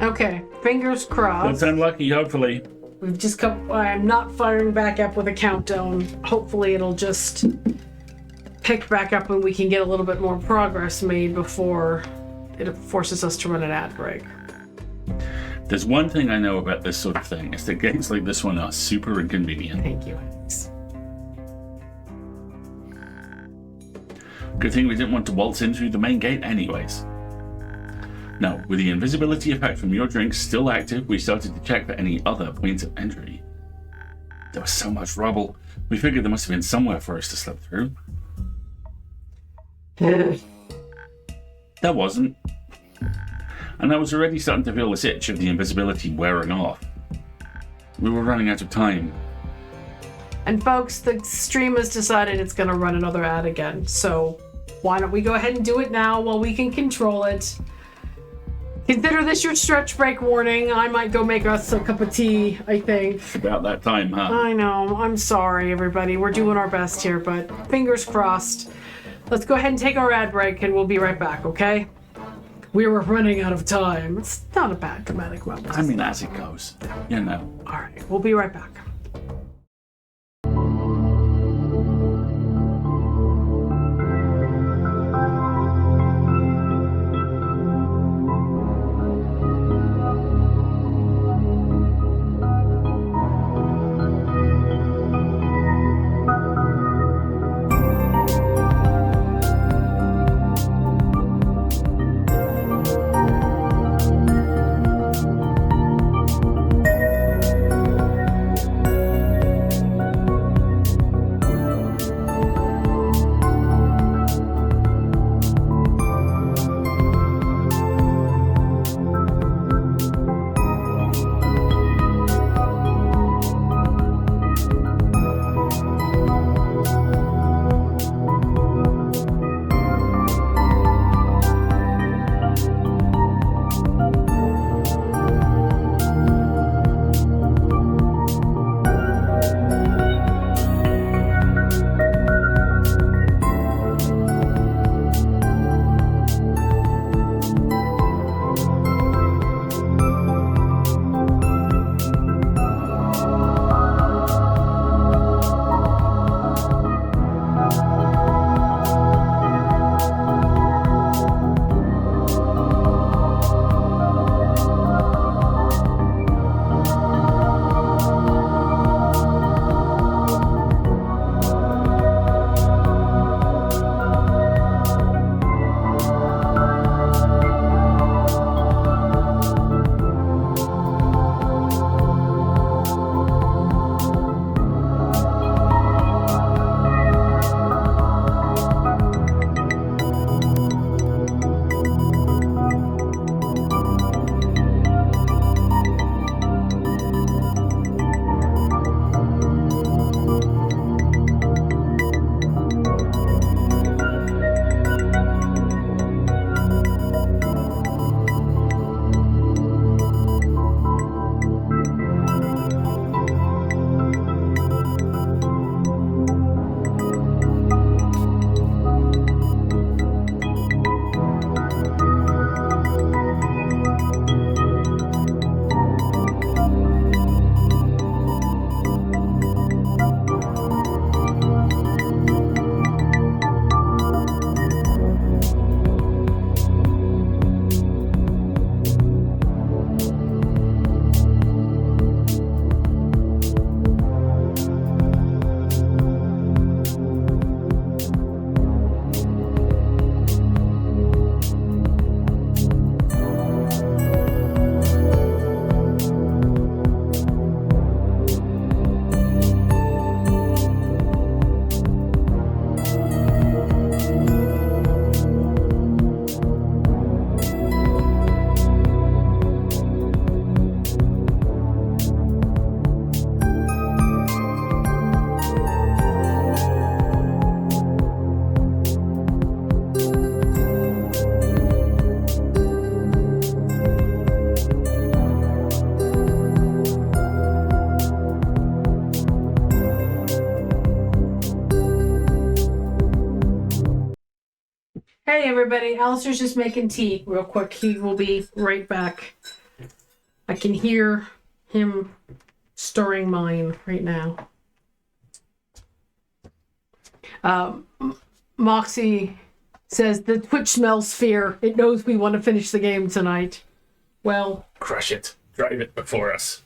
Okay, fingers crossed. That's unlucky, hopefully. We've just come. I'm not firing back up with a countdown. Hopefully, it'll just pick back up and we can get a little bit more progress made before it forces us to run an ad break. There's one thing I know about this sort of thing, is that games like this one are super inconvenient. Thank you, Alex. Good thing we didn't want to waltz in through the main gate anyways. Now, with the invisibility effect from your drinks still active, we started to check for any other points of entry. There was so much rubble, we figured there must have been somewhere for us to slip through. There wasn't. And I was already starting to feel this itch of the invisibility wearing off. We were running out of time. And folks, the stream has decided it's going to run another ad again, so why don't we go ahead and do it now while we can control it. Consider this your stretch break warning. I might go make us a cup of tea, I think. About that time, huh? I know. I'm sorry, everybody. We're doing our best here, but fingers crossed. Let's go ahead and take our ad break, and we'll be right back, okay? We were running out of time. It's not a bad dramatic moment. I mean, as it goes. You know. All right. We'll be right back. Hey everybody, Alistair's just making tea real quick. He will be right back. I can hear him stirring mine right now. Moxie says the Twitch smells fear. It knows we want to finish the game tonight. Well, crush it. Drive it before us.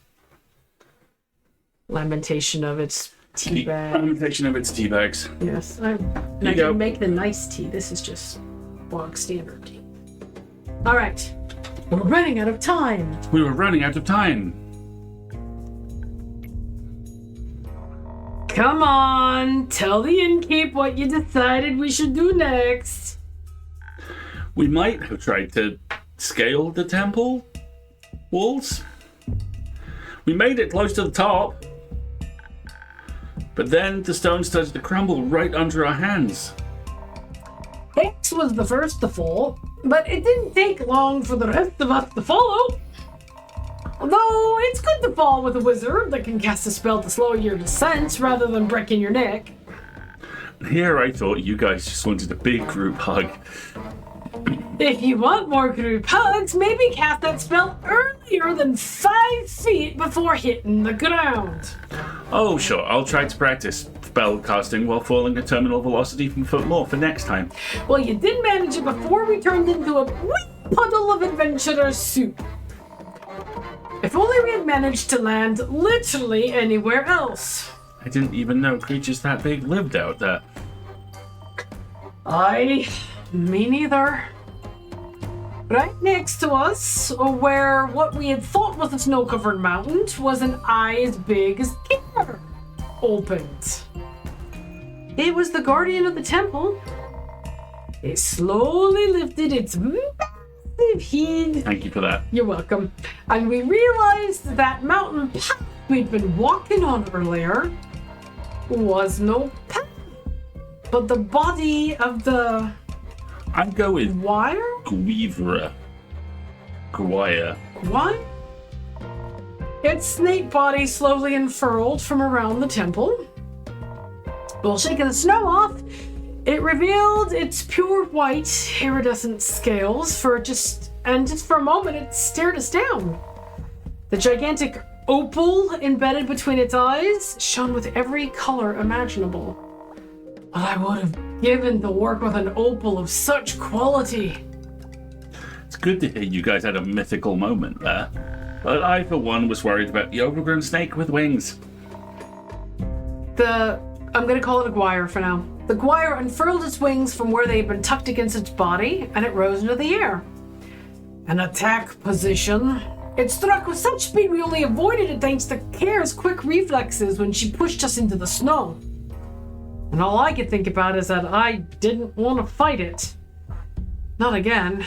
Lamentation of its tea bag. Lamentation of its tea bags. Yes. I can make the nice tea. This is just bog standard tea. All right. We're running out of time. We were running out of time. Come on, tell the innkeep what you decided we should do next. We might have tried to scale the temple walls. We made it close to the top. But then the stone started to crumble right under our hands. X was the first to fall, but it didn't take long for the rest of us to follow. Although it's good to fall with a wizard that can cast a spell to slow your descent rather than breaking your neck. Here I thought you guys just wanted a big group hug. If you want more group hugs, maybe cast that spell earlier than 5 feet before hitting the ground. Oh, sure. I'll try to practice spell casting while falling at terminal velocity from foot more for next time. Well, you did manage it before we turned into a wee puddle of adventurer's soup. If only we had managed to land literally anywhere else. I didn't even know creatures that big lived out there. Me neither. Right next to us, where what we had thought was a snow-covered mountain, was an eye as big as Kinder opened. It was the guardian of the temple. It slowly lifted its massive head. Thank you for that. You're welcome. And we realized that mountain path we'd been walking on earlier was no path, but the body of the I'd go with wire? Guivra. Guaya. What? Its snake body slowly unfurled from around the temple. While shaking the snow off, it revealed its pure white, iridescent scales for just for a moment it stared us down. The gigantic opal embedded between its eyes shone with every color imaginable. But I would have given to work with an opal of such quality. It's good to hear you guys had a mythical moment there. But I, for one, was worried about the overgrown snake with wings. I'm going to call it a guire for now. The guire unfurled its wings from where they had been tucked against its body, and it rose into the air. An attack position. It struck with such speed we only avoided it thanks to Kare's quick reflexes when she pushed us into the snow. And all I could think about is that I didn't want to fight it. Not again.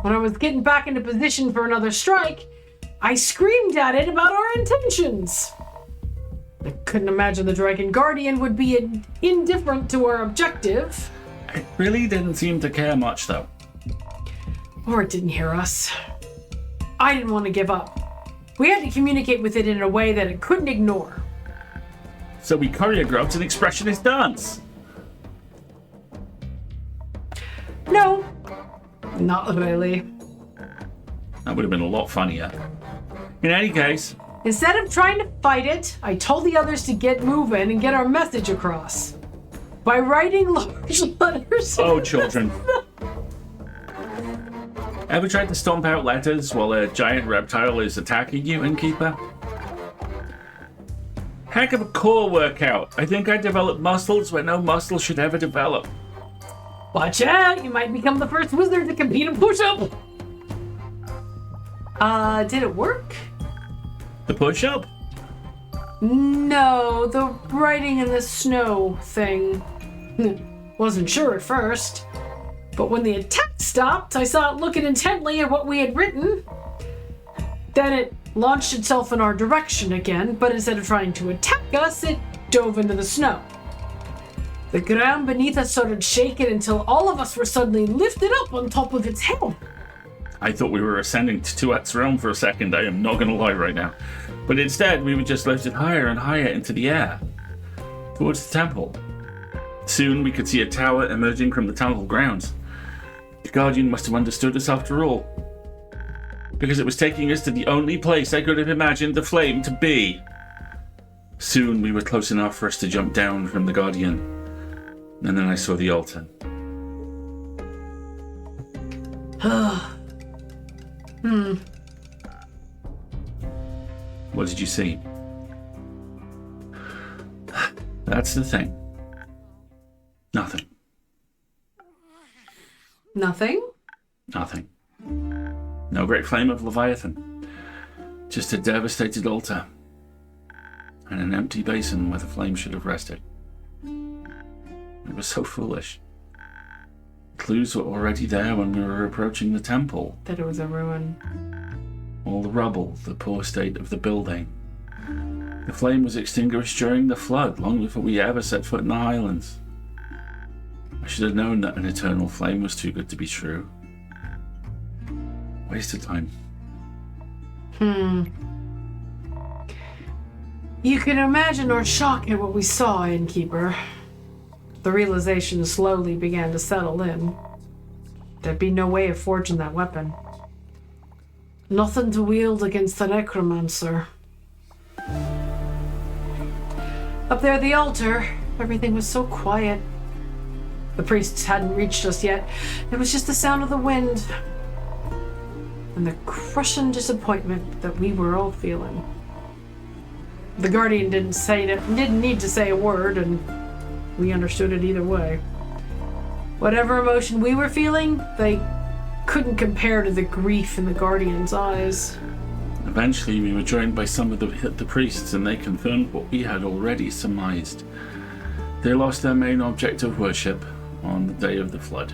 When I was getting back into position for another strike, I screamed at it about our intentions. I couldn't imagine the Dragon Guardian would be indifferent to our objective. It really didn't seem to care much, though. Or it didn't hear us. I didn't want to give up. We had to communicate with it in a way that it couldn't ignore. So we choreographed an expressionist dance. No, not really. That would have been a lot funnier. In any case, instead of trying to fight it, I told the others to get moving and get our message across. By writing large letters. Oh, children. Ever tried to stomp out letters while a giant reptile is attacking you, Innkeeper? Heck of a core workout. I think I developed muscles where no muscle should ever develop. Watch out, you might become the first wizard to compete in push-up. Did it work? The push-up? No, the writing in the snow thing. Wasn't sure at first. But when the attack stopped, I saw it looking intently at what we had written. Then it launched itself in our direction again, but instead of trying to attack us, it dove into the snow. The ground beneath us started shaking until all of us were suddenly lifted up on top of its head. I thought we were ascending to Tuat's realm for a second, I am not going to lie right now. But instead, we were just lifted higher and higher into the air, towards the temple. Soon, we could see a tower emerging from the temple grounds. The Guardian must have understood us after all. because it was taking us to the only place I could have imagined the flame to be. Soon we were close enough for us to jump down from the Guardian, and then I saw the altar. What did you see? That's the thing. Nothing. Nothing? Nothing. No great flame of Leviathan. Just a devastated altar. And an empty basin where the flame should have rested. It was so foolish. Clues were already there when we were approaching the temple. That it was a ruin. All the rubble, the poor state of the building. The flame was extinguished during the flood, long before we ever set foot in the Highlands. I should have known that an eternal flame was too good to be true. Wasted time. You can imagine our shock at what we saw, Innkeeper. The realization slowly began to settle in. There'd be no way of forging that weapon. Nothing to wield against the necromancer. Up there at the altar, everything was so quiet. The priests hadn't reached us yet. It was just the sound of the wind and the crushing disappointment that we were all feeling. The Guardian didn't need to say a word, and we understood it either way. Whatever emotion we were feeling, they couldn't compare to the grief in the Guardian's eyes. Eventually, we were joined by some of the priests, and they confirmed what we had already surmised. They lost their main object of worship on the day of the flood.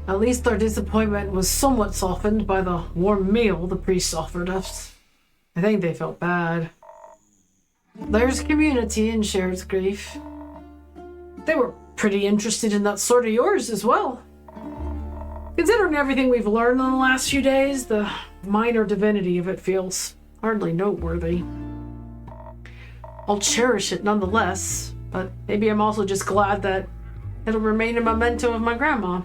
At least our disappointment was somewhat softened by the warm meal the priests offered us. I think they felt bad. There's community in shared grief. They were pretty interested in that sword of yours as well. Considering everything we've learned in the last few days, the minor divinity of it feels hardly noteworthy. I'll cherish it nonetheless, but maybe I'm also just glad that it'll remain a memento of my grandma.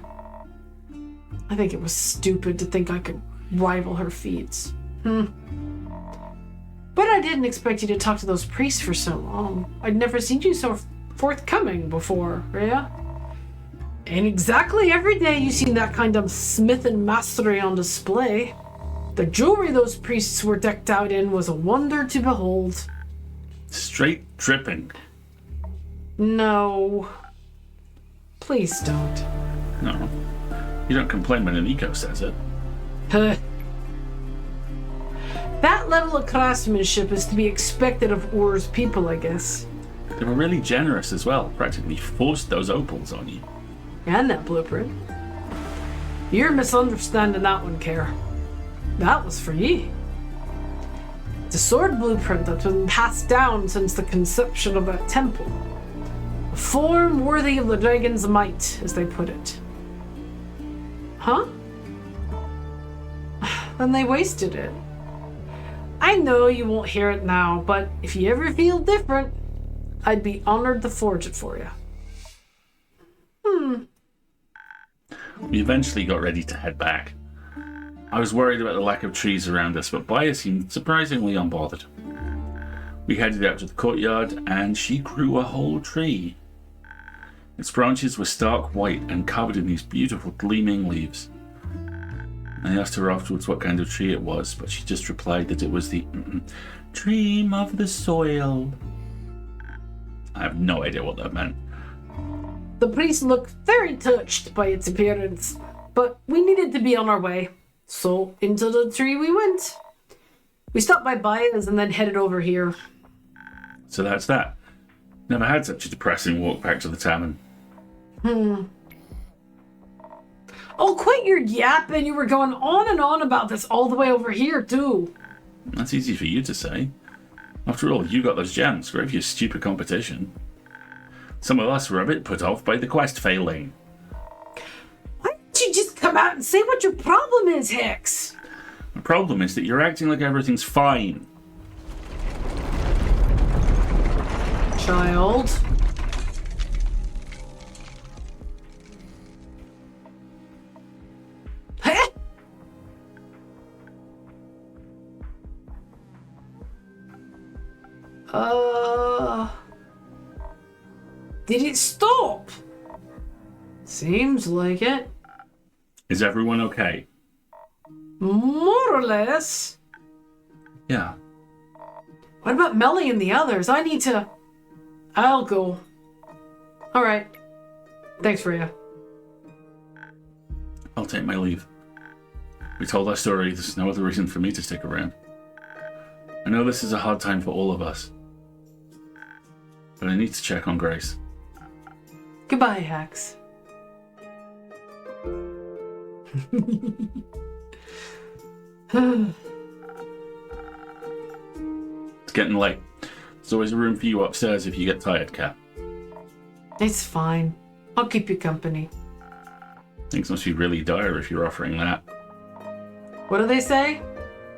I think it was stupid to think I could rival her feats. But I didn't expect you to talk to those priests for so long. I'd never seen you so forthcoming before, Rhea. Ain't exactly every day you seen that kind of smith and mastery on display. The jewelry those priests were decked out in was a wonder to behold. Straight dripping. No. Please don't. No. You don't complain when an eco says it. That level of craftsmanship is to be expected of Ur's people, I guess. They were really generous as well. Practically forced those opals on you. And that blueprint. You're misunderstanding that one, Care. That was for ye. It's a sword blueprint that's been passed down since the conception of that temple. A form worthy of the dragon's might, as they put it. Huh? Then they wasted it. I know you won't hear it now, but if you ever feel different, I'd be honored to forge it for you. We eventually got ready to head back. I was worried about the lack of trees around us, but Baya seemed surprisingly unbothered. We headed out to the courtyard, and she grew a whole tree. Its branches were stark white and covered in these beautiful gleaming leaves. I asked her afterwards what kind of tree it was, but she just replied that it was the dream of the soil. I have no idea what that meant. The priest looked very touched by its appearance, but we needed to be on our way, so into the tree we went. We stopped by Baya's and then headed over here. So that's that. Never had such a depressing walk back to the tavern. Oh, quit your yapping. You were going on and on about this all the way over here, too. That's easy for you to say. After all, you got those gems. Great for your stupid competition. Some of us were a bit put off by the quest failing. Why don't you just come out and say what your problem is, Hex? The problem is that you're acting like everything's fine. Child. Did it stop? Seems like it. Is everyone okay? More or less. Yeah. What about Melly and the others? I'll go. All right. Thanks, Freya. I'll take my leave. We told our story. There's no other reason for me to stick around. I know this is a hard time for all of us, but I need to check on Grace. Goodbye, Hax. It's getting late. There's always a room for you upstairs if you get tired, Cat. It's fine. I'll keep you company. Things must be really dire if you're offering that. What do they say?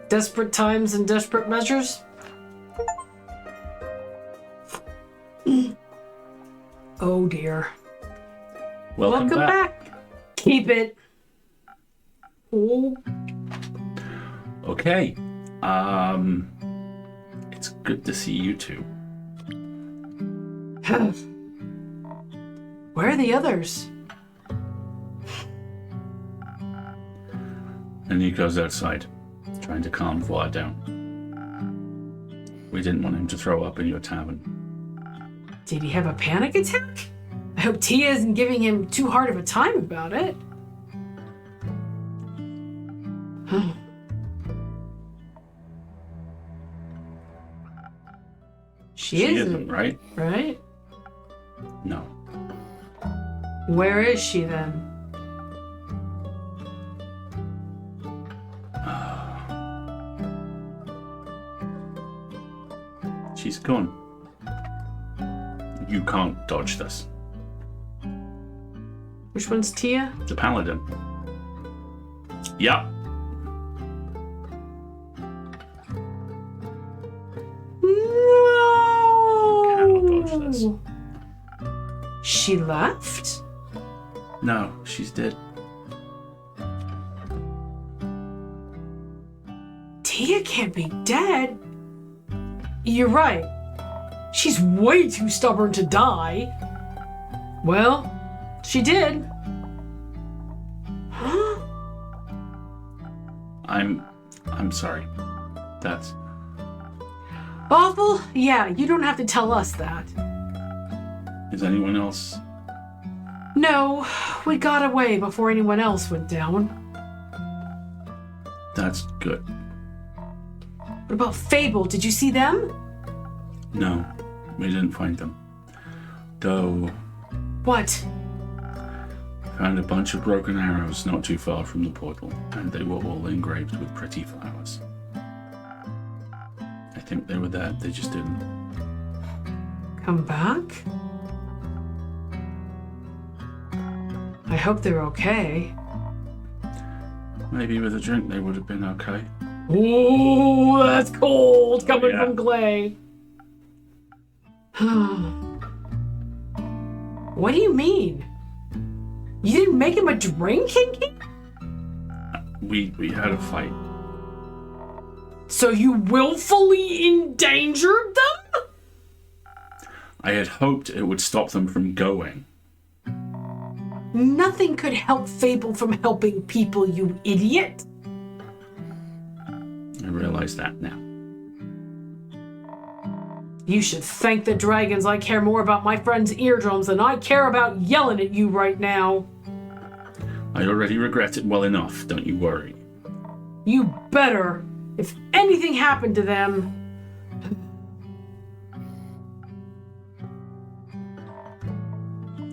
Desperate times and desperate measures? Oh dear. Welcome back. Keep it. Oh. Okay. It's good to see you two. Where are the others? And Nico's outside, trying to calm Vlad down. We didn't want him to throw up in your tavern. Did he have a panic attack? I hope Tia isn't giving him too hard of a time about it. She isn't, right? Right? No. Where is she then? She's gone. You can't dodge this. Which one's Tia? The paladin. Yeah. No! Cannot dodge this. She left? No, she's dead. Tia can't be dead. You're right. She's way too stubborn to die. Well, she did. Huh? I'm sorry. That's Awful? Yeah, you don't have to tell us that. Is anyone else? No, we got away before anyone else went down. That's good. What about Fable? Did you see them? No, we didn't find them. Though, What? found a bunch of broken arrows not too far from the portal, and they were all engraved with pretty flowers. I think they were there, they just didn't. Come back? I hope they're okay. Maybe with a drink they would have been okay. Ooh, that's cold coming yeah. from Clay. What do you mean? You didn't make him a drink, Kinky? We had a fight. So you willfully endangered them? I had hoped it would stop them from going. Nothing could help Fable from helping people, you idiot. I realize that now. You should thank the dragons I care more about my friend's eardrums than I care about yelling at you right now. I already regret it well enough, don't you worry. You better. If anything happened to them...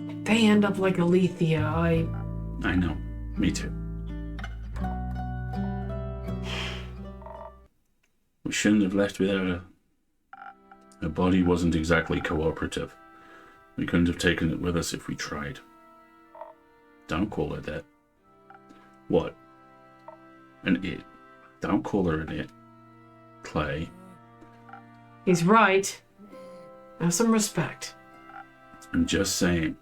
If they end up like Alethea, I know. Me too. We shouldn't have left without her. Her body wasn't exactly cooperative. We couldn't have taken it with us if we tried. Don't call her that. What? An it. Don't call her an it. Clay. He's right. Have some respect. I'm just saying.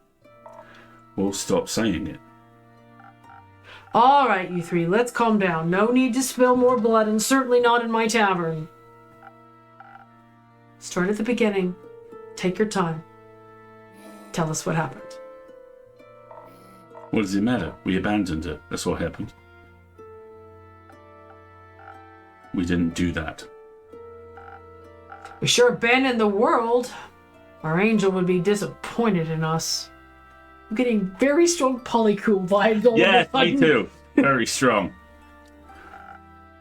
We'll stop saying it. All right, you three, let's calm down. No need to spill more blood, and certainly not in my tavern. Start at the beginning. Take your time. Tell us what happened. What does it matter? We abandoned it. That's what happened. We didn't do that. We sure abandoned the world. Our angel would be disappointed in us. I'm getting very strong polycool vibes all Yeah, of a sudden. me too. Very strong.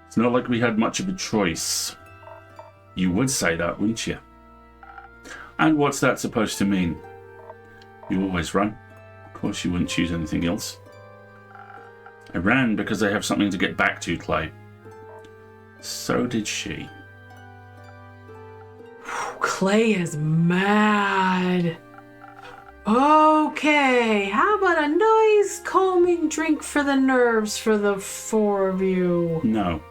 It's not like we had much of a choice. You would say that, wouldn't you? And what's that supposed to mean? You always run. Of course you wouldn't choose anything else. I ran because I have something to get back to, Clay. So did she. Clay is mad. Okay, how about a nice calming drink for the nerves for the four of you? No.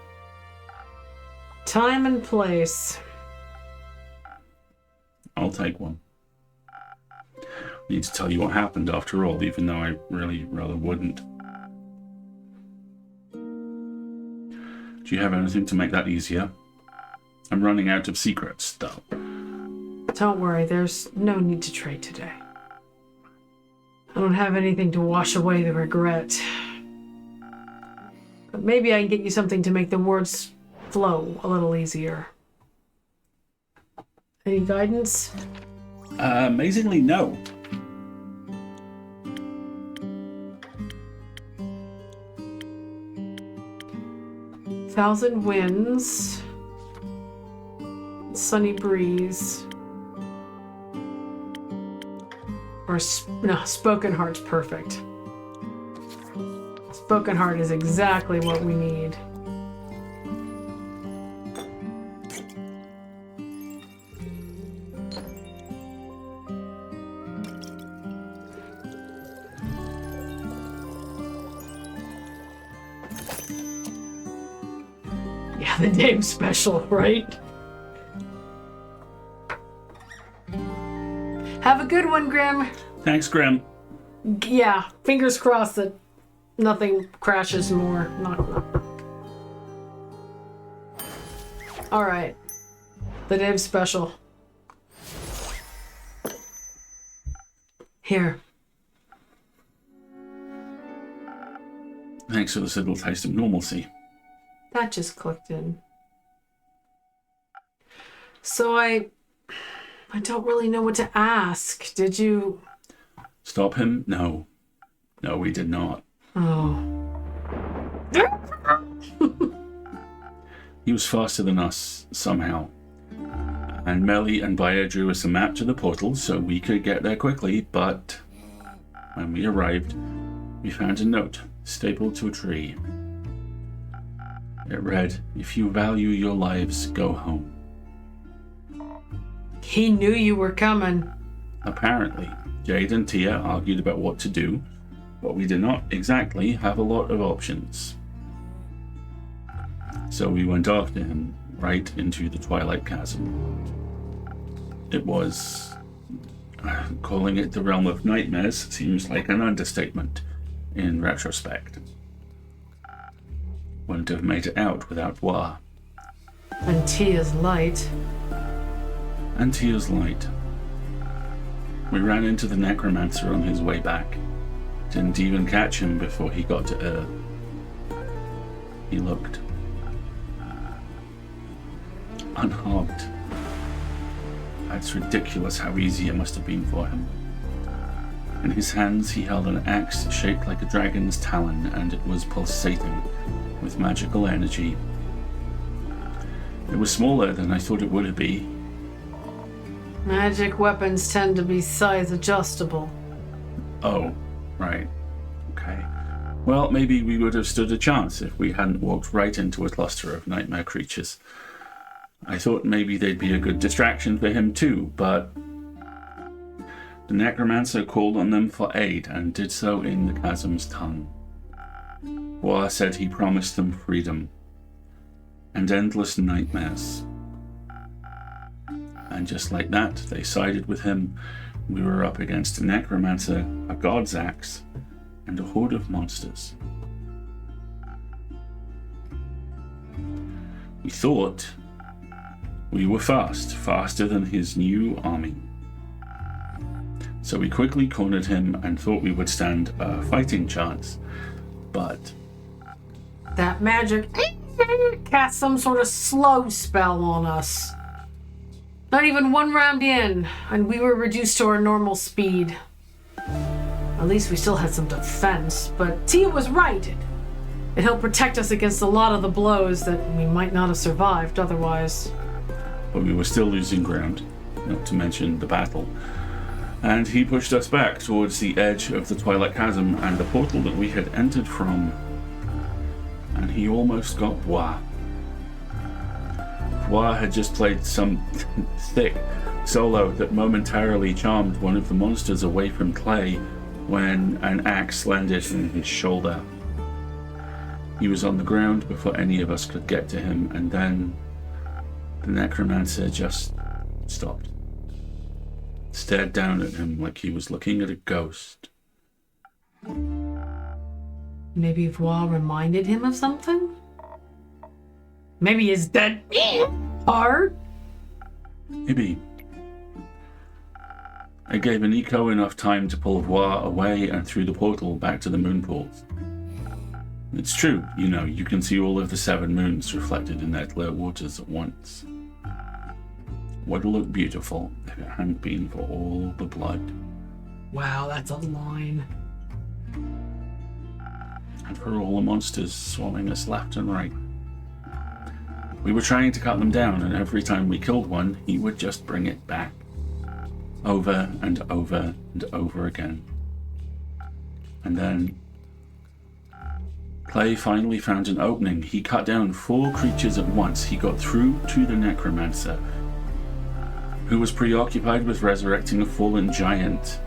Time and place. I'll take one. I need to tell you what happened after all, even though I really rather wouldn't. Do you have anything to make that easier? I'm running out of secrets, though. Don't worry, there's no need to trade today. I don't have anything to wash away the regret. But maybe I can get you something to make the words flow a little easier. Any guidance? Amazingly, no. Thousand winds. Sunny breeze. Or no, spoken heart's perfect. Spoken heart is exactly what we need. Yeah, the name special, right? Have a good one, Grim. Thanks, Grim. Yeah, fingers crossed that nothing crashes more. All right. The Dave special. Here. Thanks for this little taste of normalcy. That just clicked in. So I don't really know what to ask. Did you... Stop him? No. No, we did not. Oh. He was faster than us, somehow. And Melly and Bayer drew us a map to the portal so we could get there quickly, but when we arrived, we found a note stapled to a tree. It read, "If you value your lives, go home." He knew you were coming. Apparently, Jade and Tia argued about what to do, but we did not exactly have a lot of options. So we went after him right into the Twilight Chasm. It was... calling it the realm of nightmares seems like an understatement in retrospect. Wouldn't have made it out without Wa. And Tia's light. And Tia's light. We ran into the necromancer on his way back. Didn't even catch him before he got to Earth. He looked unharmed. It's ridiculous how easy it must have been for him. In his hands he held an axe shaped like a dragon's talon, and it was pulsating with magical energy. It was smaller than I thought it would be. Magic weapons tend to be size adjustable. Oh, right. Okay. Well, maybe we would have stood a chance if we hadn't walked right into a cluster of nightmare creatures. I thought maybe they'd be a good distraction for him too, but the necromancer called on them for aid and did so in the chasm's tongue. Wa said he promised them freedom and endless nightmares. And just like that, they sided with him. We were up against a necromancer, a god's axe, and a horde of monsters. We thought We were faster than his new army. So we quickly cornered him and thought we would stand a fighting chance. But that magic cast some sort of slow spell on us. Not even one round in, and we were reduced to our normal speed. At least we still had some defense, but Tia was right. It helped protect us against a lot of the blows that we might not have survived otherwise. But we were still losing ground, not to mention the battle. And he pushed us back towards the edge of the Twilight Chasm and the portal that we had entered from. And he almost got Bois. Bois had just played some thick solo that momentarily charmed one of the monsters away from Clay when an axe landed on his shoulder. He was on the ground before any of us could get to him, and then the necromancer just stopped. Stared down at him like he was looking at a ghost. Maybe Voir reminded him of something? Maybe his dead heart? Maybe. I gave Aniko enough time to pull Voir away and through the portal back to the moon pools. It's true, you can see all of the 7 moons reflected in their clear waters at once. Would look beautiful if it hadn't been for all the blood. Wow, that's a line. And for all the monsters swarming us left and right. We were trying to cut them down, and every time we killed one, he would just bring it back. Over and over and over again. And then Clay finally found an opening. He cut down 4 creatures at once. He got through to the necromancer, who was preoccupied with resurrecting a fallen giant.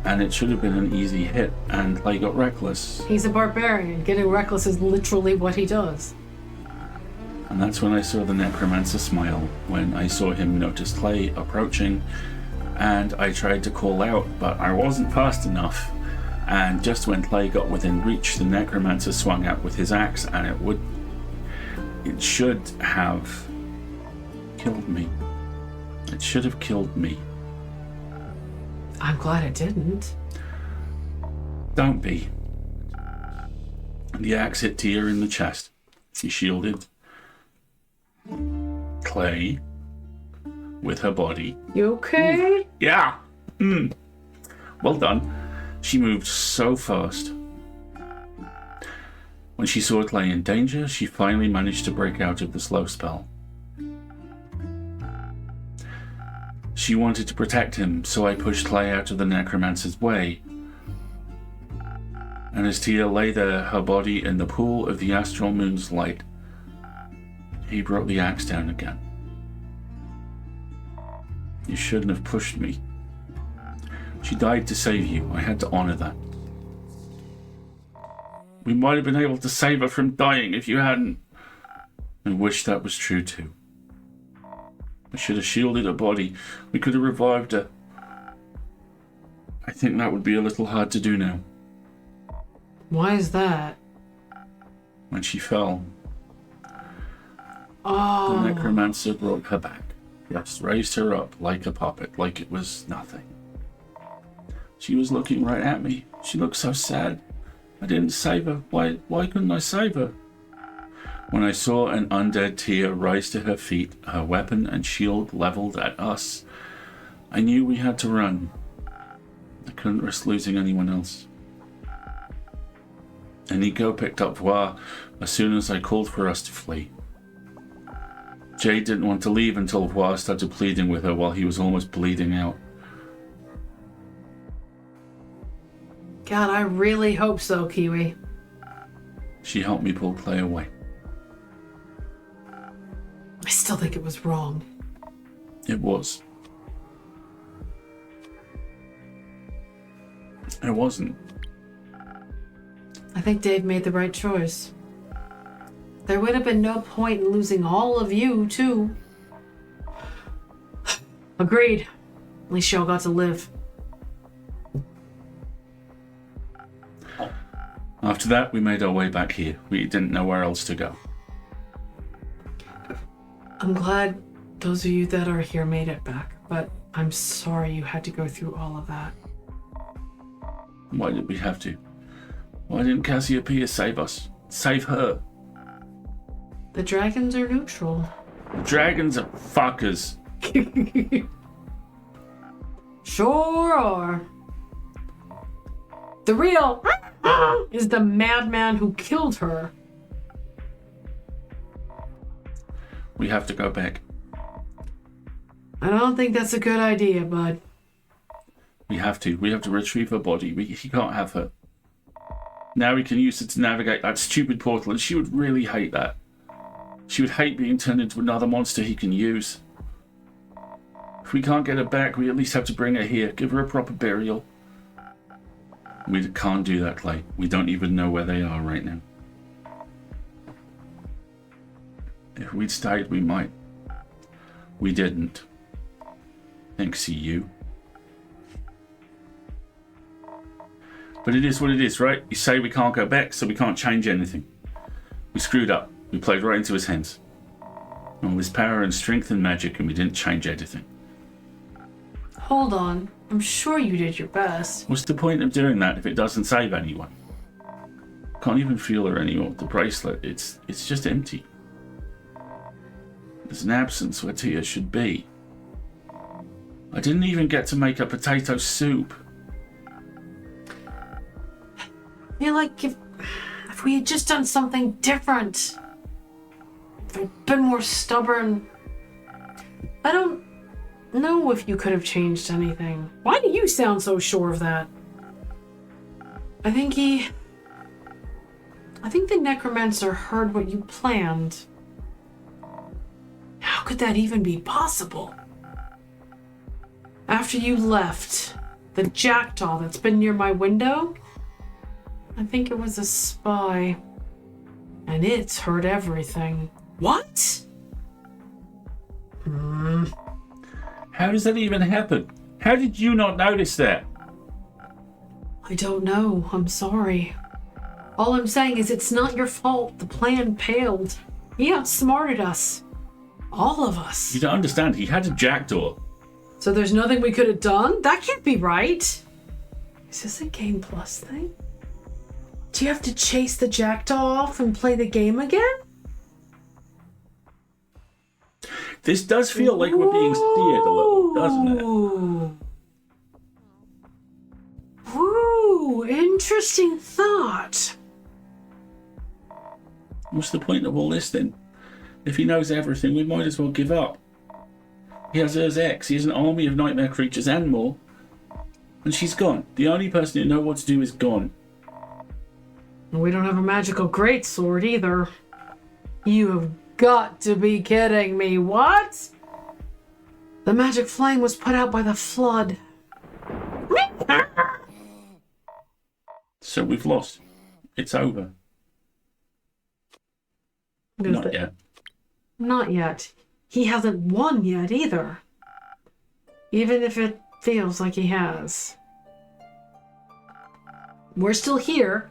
And it should have been an easy hit, and Clay got reckless. He's a barbarian. Getting reckless is literally what he does. And that's when I saw the necromancer smile, when I saw him notice Clay approaching, and I tried to call out, but I wasn't fast enough. And just when Clay got within reach, the necromancer swung out with his axe, and it should have killed me. It should have killed me. I'm glad it didn't. Don't be. The axe hit Tia in the chest. She shielded Clay with her body. You okay? Yeah. Well done. She moved so fast. When she saw Clay in danger, she finally managed to break out of the slow spell. She wanted to protect him, so I pushed Clay out of the necromancer's way. And as Tia lay there, her body in the pool of the astral moon's light, he brought the axe down again. You shouldn't have pushed me. She died to save you. I had to honor that. We might have been able to save her from dying if you hadn't. I wish that was true too. I should have shielded her body. We could have revived her. I think that would be a little hard to do now. Why is that? When she fell, Oh. the necromancer brought her back. Yes, raised her up like a puppet, like it was nothing. She was looking right at me. She looked so sad. I didn't save her. Why couldn't I save her? When I saw an undead Tia rise to her feet, her weapon and shield leveled at us, I knew we had to run. I couldn't risk losing anyone else. Aniko picked up Voir as soon as I called for us to flee. Jade didn't want to leave until Voir started pleading with her while he was almost bleeding out. God, I really hope so, Kiwi. She helped me pull Clay away. I still think it was wrong. It was. It wasn't. I think Dave made the right choice. There would have been no point in losing all of you, too. Agreed. At least y'all got to live. After that, we made our way back here. We didn't know where else to go. I'm glad those of you that are here made it back, but I'm sorry you had to go through all of that. Why did we have to? Why didn't Cassiopeia save us? Save her. The dragons are neutral. Dragons are fuckers. Sure are. The real is the madman who killed her. We have to go back. I don't think that's a good idea, bud. We have to. We have to retrieve her body. He can't have her. Now we can use it to navigate that stupid portal, and she would really hate that. She would hate being turned into another monster he can use. If we can't get her back, we at least have to bring her here. Give her a proper burial. We can't do that, Clay. We don't even know where they are right now. If we'd stayed, we might. We didn't. Thanks to you. But it is what it is, right? You say we can't go back, so we can't change anything. We screwed up. We played right into his hands. All his power and strength and magic, and we didn't change anything. Hold on. I'm sure you did your best. What's the point of doing that if it doesn't save anyone? Can't even feel her anymore. The bracelet, it's just empty. There's an absence where Tia should be. I didn't even get to make a potato soup. I feel like if we had just done something different, if I'd been more stubborn, I don't know if you could have changed anything. Why do you sound so sure of that? I think the necromancer heard what you planned. How could that even be possible? After you left, the jackdaw that's been near my window, I think it was a spy. And it's heard everything. What? How does that even happen? How did you not notice that? I don't know. I'm sorry. All I'm saying is it's not your fault. The plan failed. He outsmarted us. All of us. You don't understand. He had a jackdaw. So there's nothing we could have done? That can't be right. Is this a Game Plus thing? Do you have to chase the jackdaw off and play the game again? This does feel like we're being steered a little, doesn't it? Ooh, interesting thought. What's the point of all this then? If he knows everything, we might as well give up. He has X, he has an army of nightmare creatures and more. And she's gone. The only person who knows what to do is gone. We don't have a magical greatsword either. You have got to be kidding me. What? The magic flame was put out by the flood. So we've lost. It's over. Not yet. Not yet. He hasn't won yet either. Even if it feels like he has. We're still here,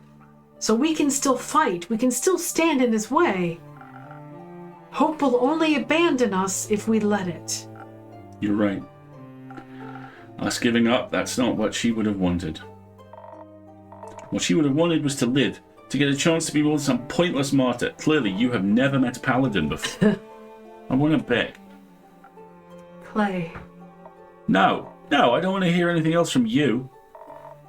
so we can still fight. We can still stand in his way. Hope will only abandon us if we let it. You're right. Us giving up, that's not what she would have wanted. What she would have wanted was to live, to get a chance to be more than some pointless martyr. Clearly, you have never met a paladin before. I want to beg. Clay. No, I don't want to hear anything else from you.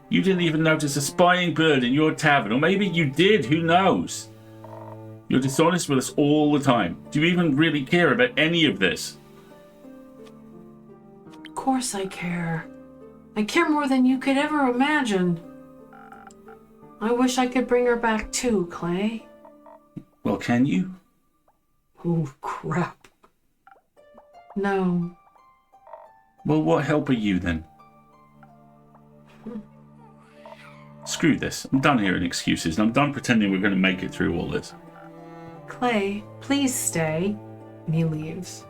You didn't even notice a spying bird in your tavern, or maybe you did, who knows? You're dishonest with us all the time. Do you even really care about any of this? Of course I care. I care more than you could ever imagine. I wish I could bring her back too, Clay. Well, can you? Oh, crap. No. Well, what help are you then? Screw this. I'm done hearing excuses, and I'm done pretending we're going to make it through all this. Clay, please stay. And he leaves.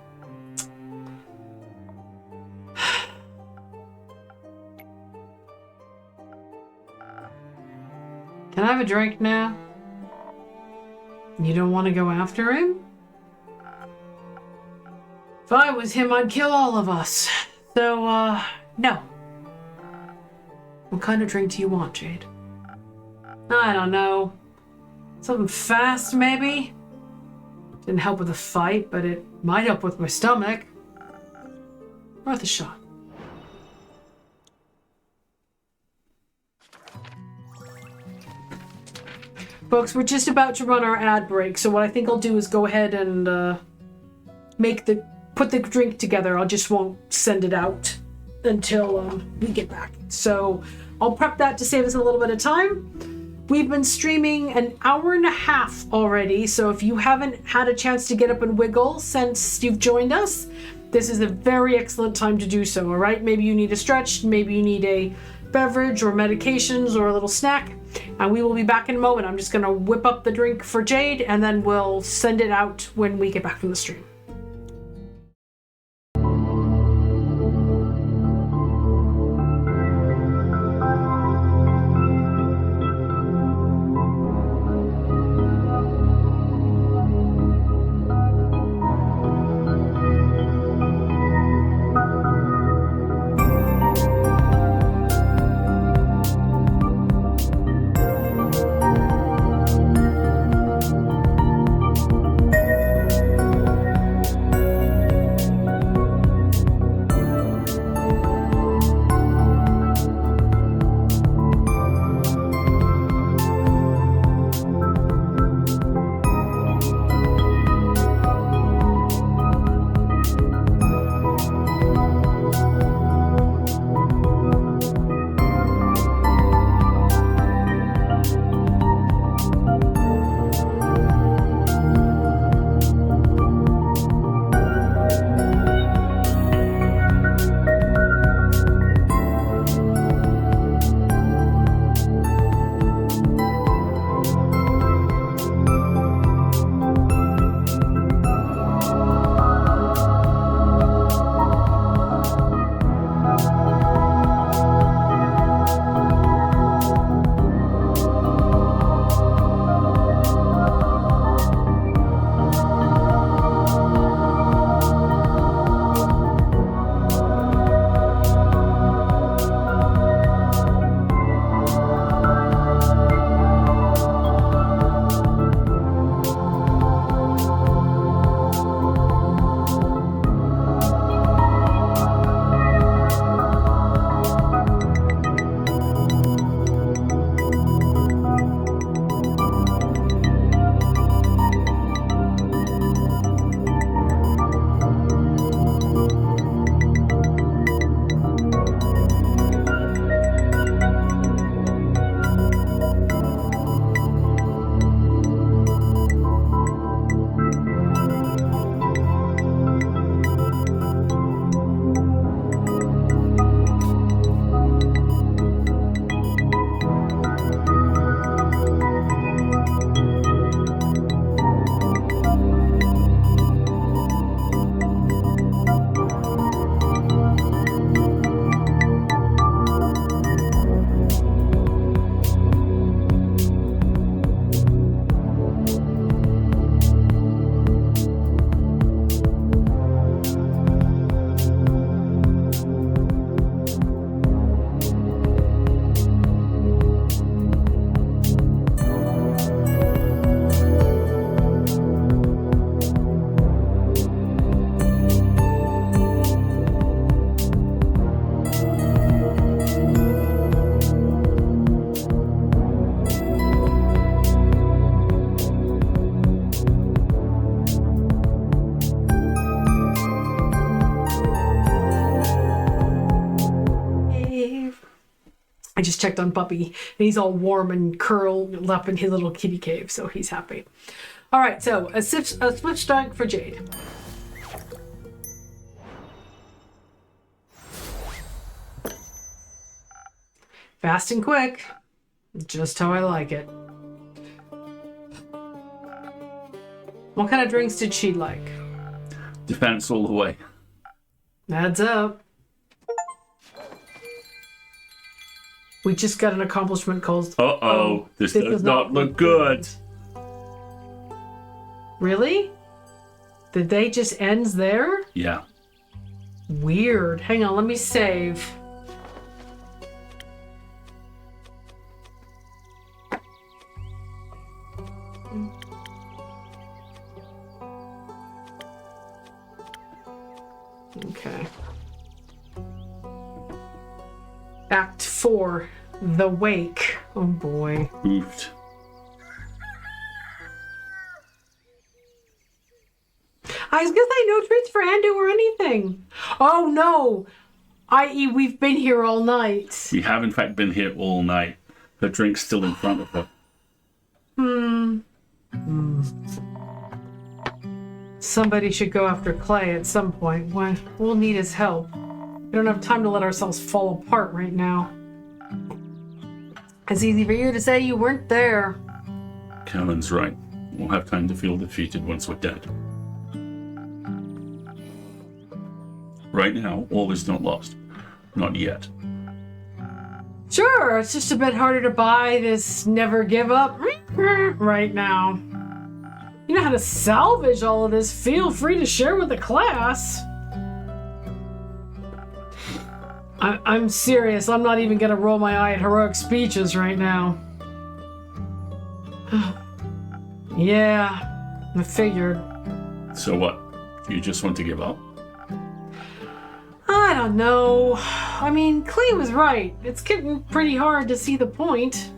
Can I have a drink now? You don't want to go after him? If I was him, I'd kill all of us. So, no. What kind of drink do you want, Jade? I don't know. Something fast, maybe? Didn't help with the fight, but it might help with my stomach. Worth a shot. Folks, we're just about to run our ad break, so what I think I'll do is go ahead and put the drink together. I just won't send it out until we get back. So I'll prep that to save us a little bit of time. We've been streaming an hour and a half already, so if you haven't had a chance to get up and wiggle since you've joined us, this is a very excellent time to do so, all right? Maybe you need a stretch, maybe you need a beverage or medications or a little snack, and we will be back in a moment. I'm just gonna whip up the drink for Jade, and then we'll send it out when we get back from the stream. I just checked on Puppy, and he's all warm and curled up in his little kitty cave, so he's happy. All right, so a swift strike for Jade. Fast and quick, just how I like it. What kind of drinks did she like? Defense all the way. Adds up. We just got an accomplishment called... Uh-oh, this does not look good. Really? The day just ends there? Yeah. Weird. Hang on, let me save. Okay. Act 4, The Wake. Oh boy. Oofed. I was gonna say no treats for Ando or anything. Oh no! I.e., we've been here all night. We have in fact been here all night. Her drink's still in front of her. Somebody should go after Clay at some point. We'll need his help. We don't have time to let ourselves fall apart right now. It's easy for you to say you weren't there. Callan's right. We'll have time to feel defeated once we're dead. Right now, all is not lost. Not yet. Sure, it's just a bit harder to buy this never give up right now. You know how to salvage all of this. Feel free to share with the class. I'm serious. I'm not even gonna roll my eye at heroic speeches right now. Yeah, I figured. So what? You just want to give up? I don't know. I mean, Clay was right. It's getting pretty hard to see the point.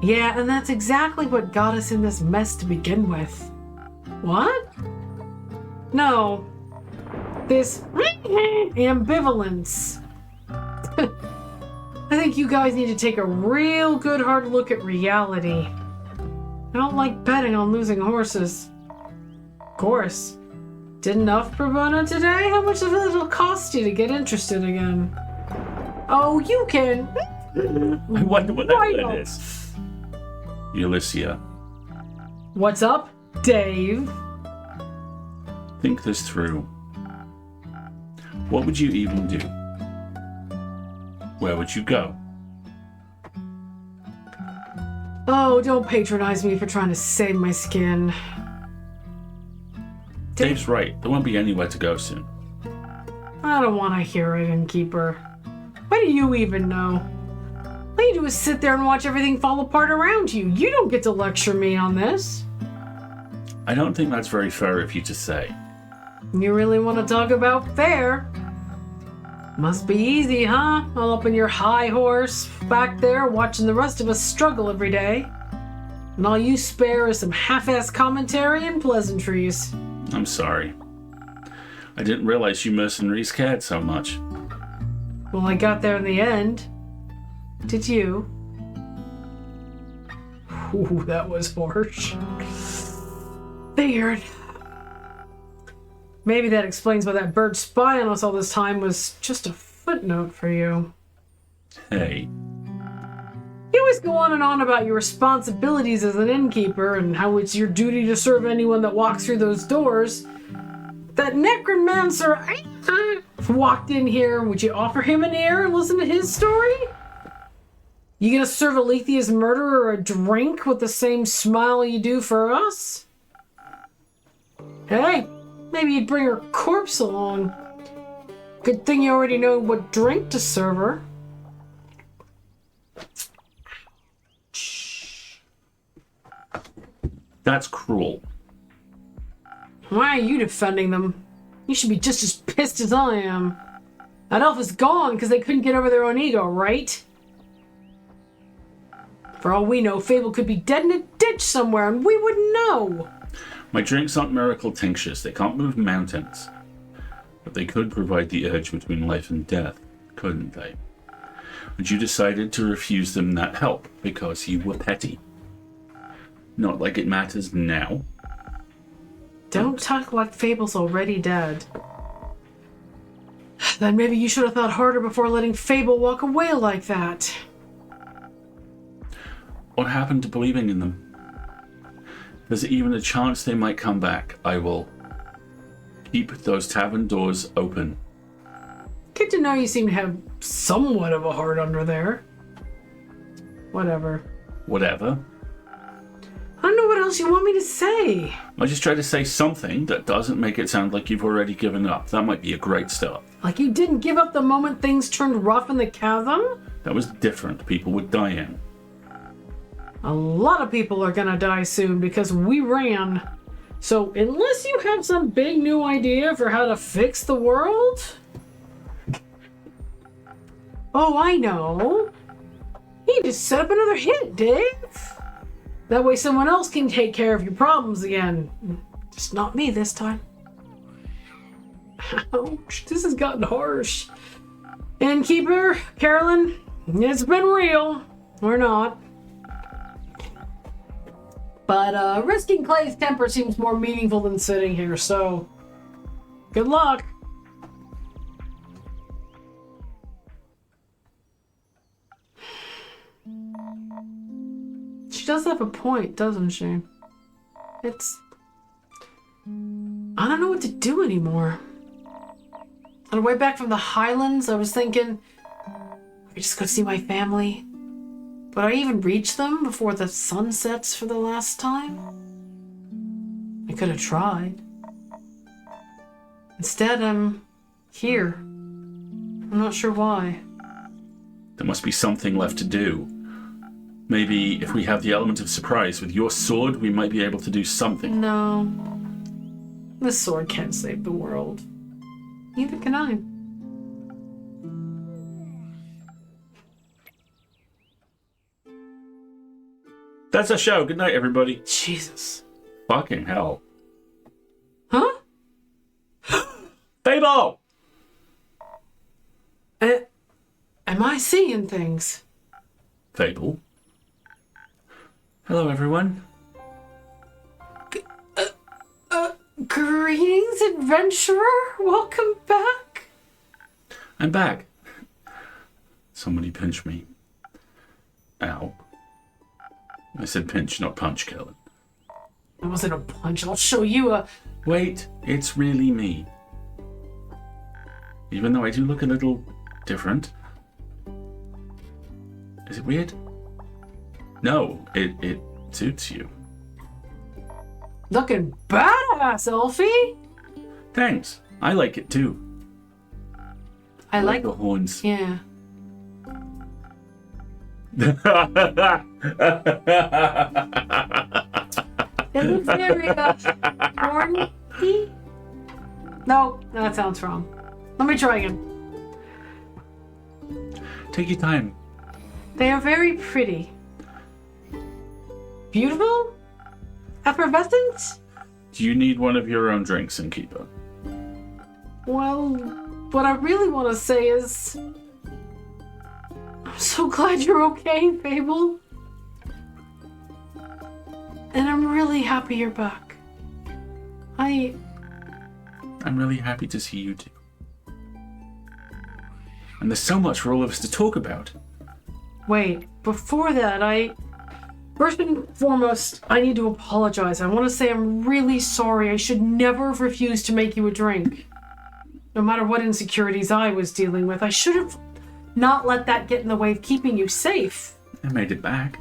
Yeah, and that's exactly what got us in this mess to begin with. What? No. This ambivalence. I think you guys need to take a real good hard look at reality. I don't like betting on losing horses. Of course. Did enough pro bono today? How much of it'll cost you to get interested again? Oh, you can. I wonder what that is. Ulysses. What's up, Dave? Think this through. What would you even do? Where would you go? Oh, don't patronize me for trying to save my skin. Dave's right. There won't be anywhere to go soon. I don't want to hear it, Innkeeper. What do you even know? All you do is sit there and watch everything fall apart around you. You don't get to lecture me on this. I don't think that's very fair of you to say. You really want to talk about fair? Must be easy, huh? All up in your high horse, back there watching the rest of us struggle every day. And all you spare is some half-assed commentary and pleasantries. I'm sorry. I didn't realize you mercenaries cared so much. Well, I got there in the end. Did you? Ooh, that was harsh. Figured. Maybe that explains why that bird spying on us all this time was just a footnote for you. Hey. You always go on and on about your responsibilities as an innkeeper and how it's your duty to serve anyone that walks through those doors. That necromancer walked in here. Would you offer him an ear and listen to his story? You gonna serve Alethea's murderer a drink with the same smile you do for us? Hey, maybe you'd bring her corpse along. Good thing you already know what drink to serve her. That's cruel. Why are you defending them? You should be just as pissed as I am. That elf is gone because they couldn't get over their own ego, right? For all we know, Fable could be dead in a ditch somewhere and we wouldn't know. My drinks aren't miracle tinctures. They can't move mountains. But they could provide the urge between life and death, couldn't they? And you decided to refuse them that help because you were petty. Not like it matters now. Don't talk like Fable's already dead. Then maybe you should have thought harder before letting Fable walk away like that. What happened to believing in them? There's even a chance they might come back. I will keep those tavern doors open. Good to know you seem to have somewhat of a heart under there. Whatever. Whatever. I don't know what else you want me to say. I just try to say something that doesn't make it sound like you've already given up. That might be a great start. Like you didn't give up the moment things turned rough in the chasm? That was different. People would die in. A lot of people are gonna die soon because we ran. So unless you have some big new idea for how to fix the world... Oh, I know. You just set up another hit, Dave. That way someone else can take care of your problems again. Just not me this time. Ouch, this has gotten harsh. Innkeeper, Carolyn, it's been real. Or not. But risking Clay's temper seems more meaningful than sitting here, so good luck. She does have a point, doesn't she? It's... I don't know what to do anymore. On the way back from the Highlands, I was thinking, I just go see my family. Would I even reach them before the sun sets for the last time? I could have tried. Instead, I'm here. I'm not sure why. There must be something left to do. Maybe if we have the element of surprise with your sword, we might be able to do something. No. This sword can't save the world. Neither can I. That's our show. Good night, everybody. Jesus. Fucking hell. Huh? Fable! Am I seeing things? Fable? Hello, everyone. Greetings, adventurer. Welcome back. I'm back. Somebody pinch me. Ow. I said pinch, not punch, Kellen. It wasn't a punch. I'll show you a... Wait, it's really me. Even though I do look a little different. Is it weird? No, it suits you. Looking badass, Elfie. Thanks. I like it too. I like the horns. Yeah. It looks very horny. No, that sounds wrong. Let me try again. Take your time. They are very pretty. Beautiful? Effervescent? Do you need one of your own drinks, Innkeeper? Well, what I really want to say is... I'm so glad you're okay, Fable. And I'm really happy you're back. I'm really happy to see you too. And there's so much for all of us to talk about. Wait, before that, First and foremost, I need to apologize. I want to say I'm really sorry. I should never have refused to make you a drink. No matter what insecurities I was dealing with, I should have not let that get in the way of keeping you safe. I made it back.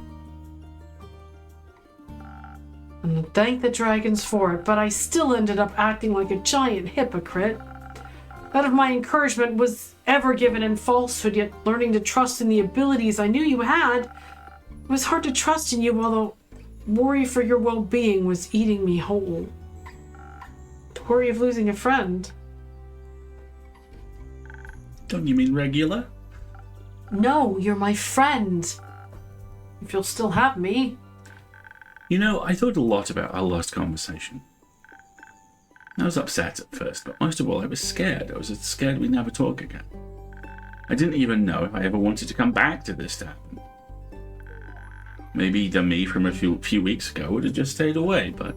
And thank the dragons for it, but I still ended up acting like a giant hypocrite. None of my encouragement was ever given in falsehood, yet learning to trust in the abilities I knew you had, it was hard to trust in you while the worry for your well-being was eating me whole. The worry of losing a friend. Don't you mean regular? No, you're my friend. If you'll still have me. You know, I thought a lot about our last conversation. I was upset at first, but most of all, I was scared. I was scared we'd never talk again. I didn't even know if I ever wanted to come back to this tavern. Maybe the me from a few weeks ago would have just stayed away, but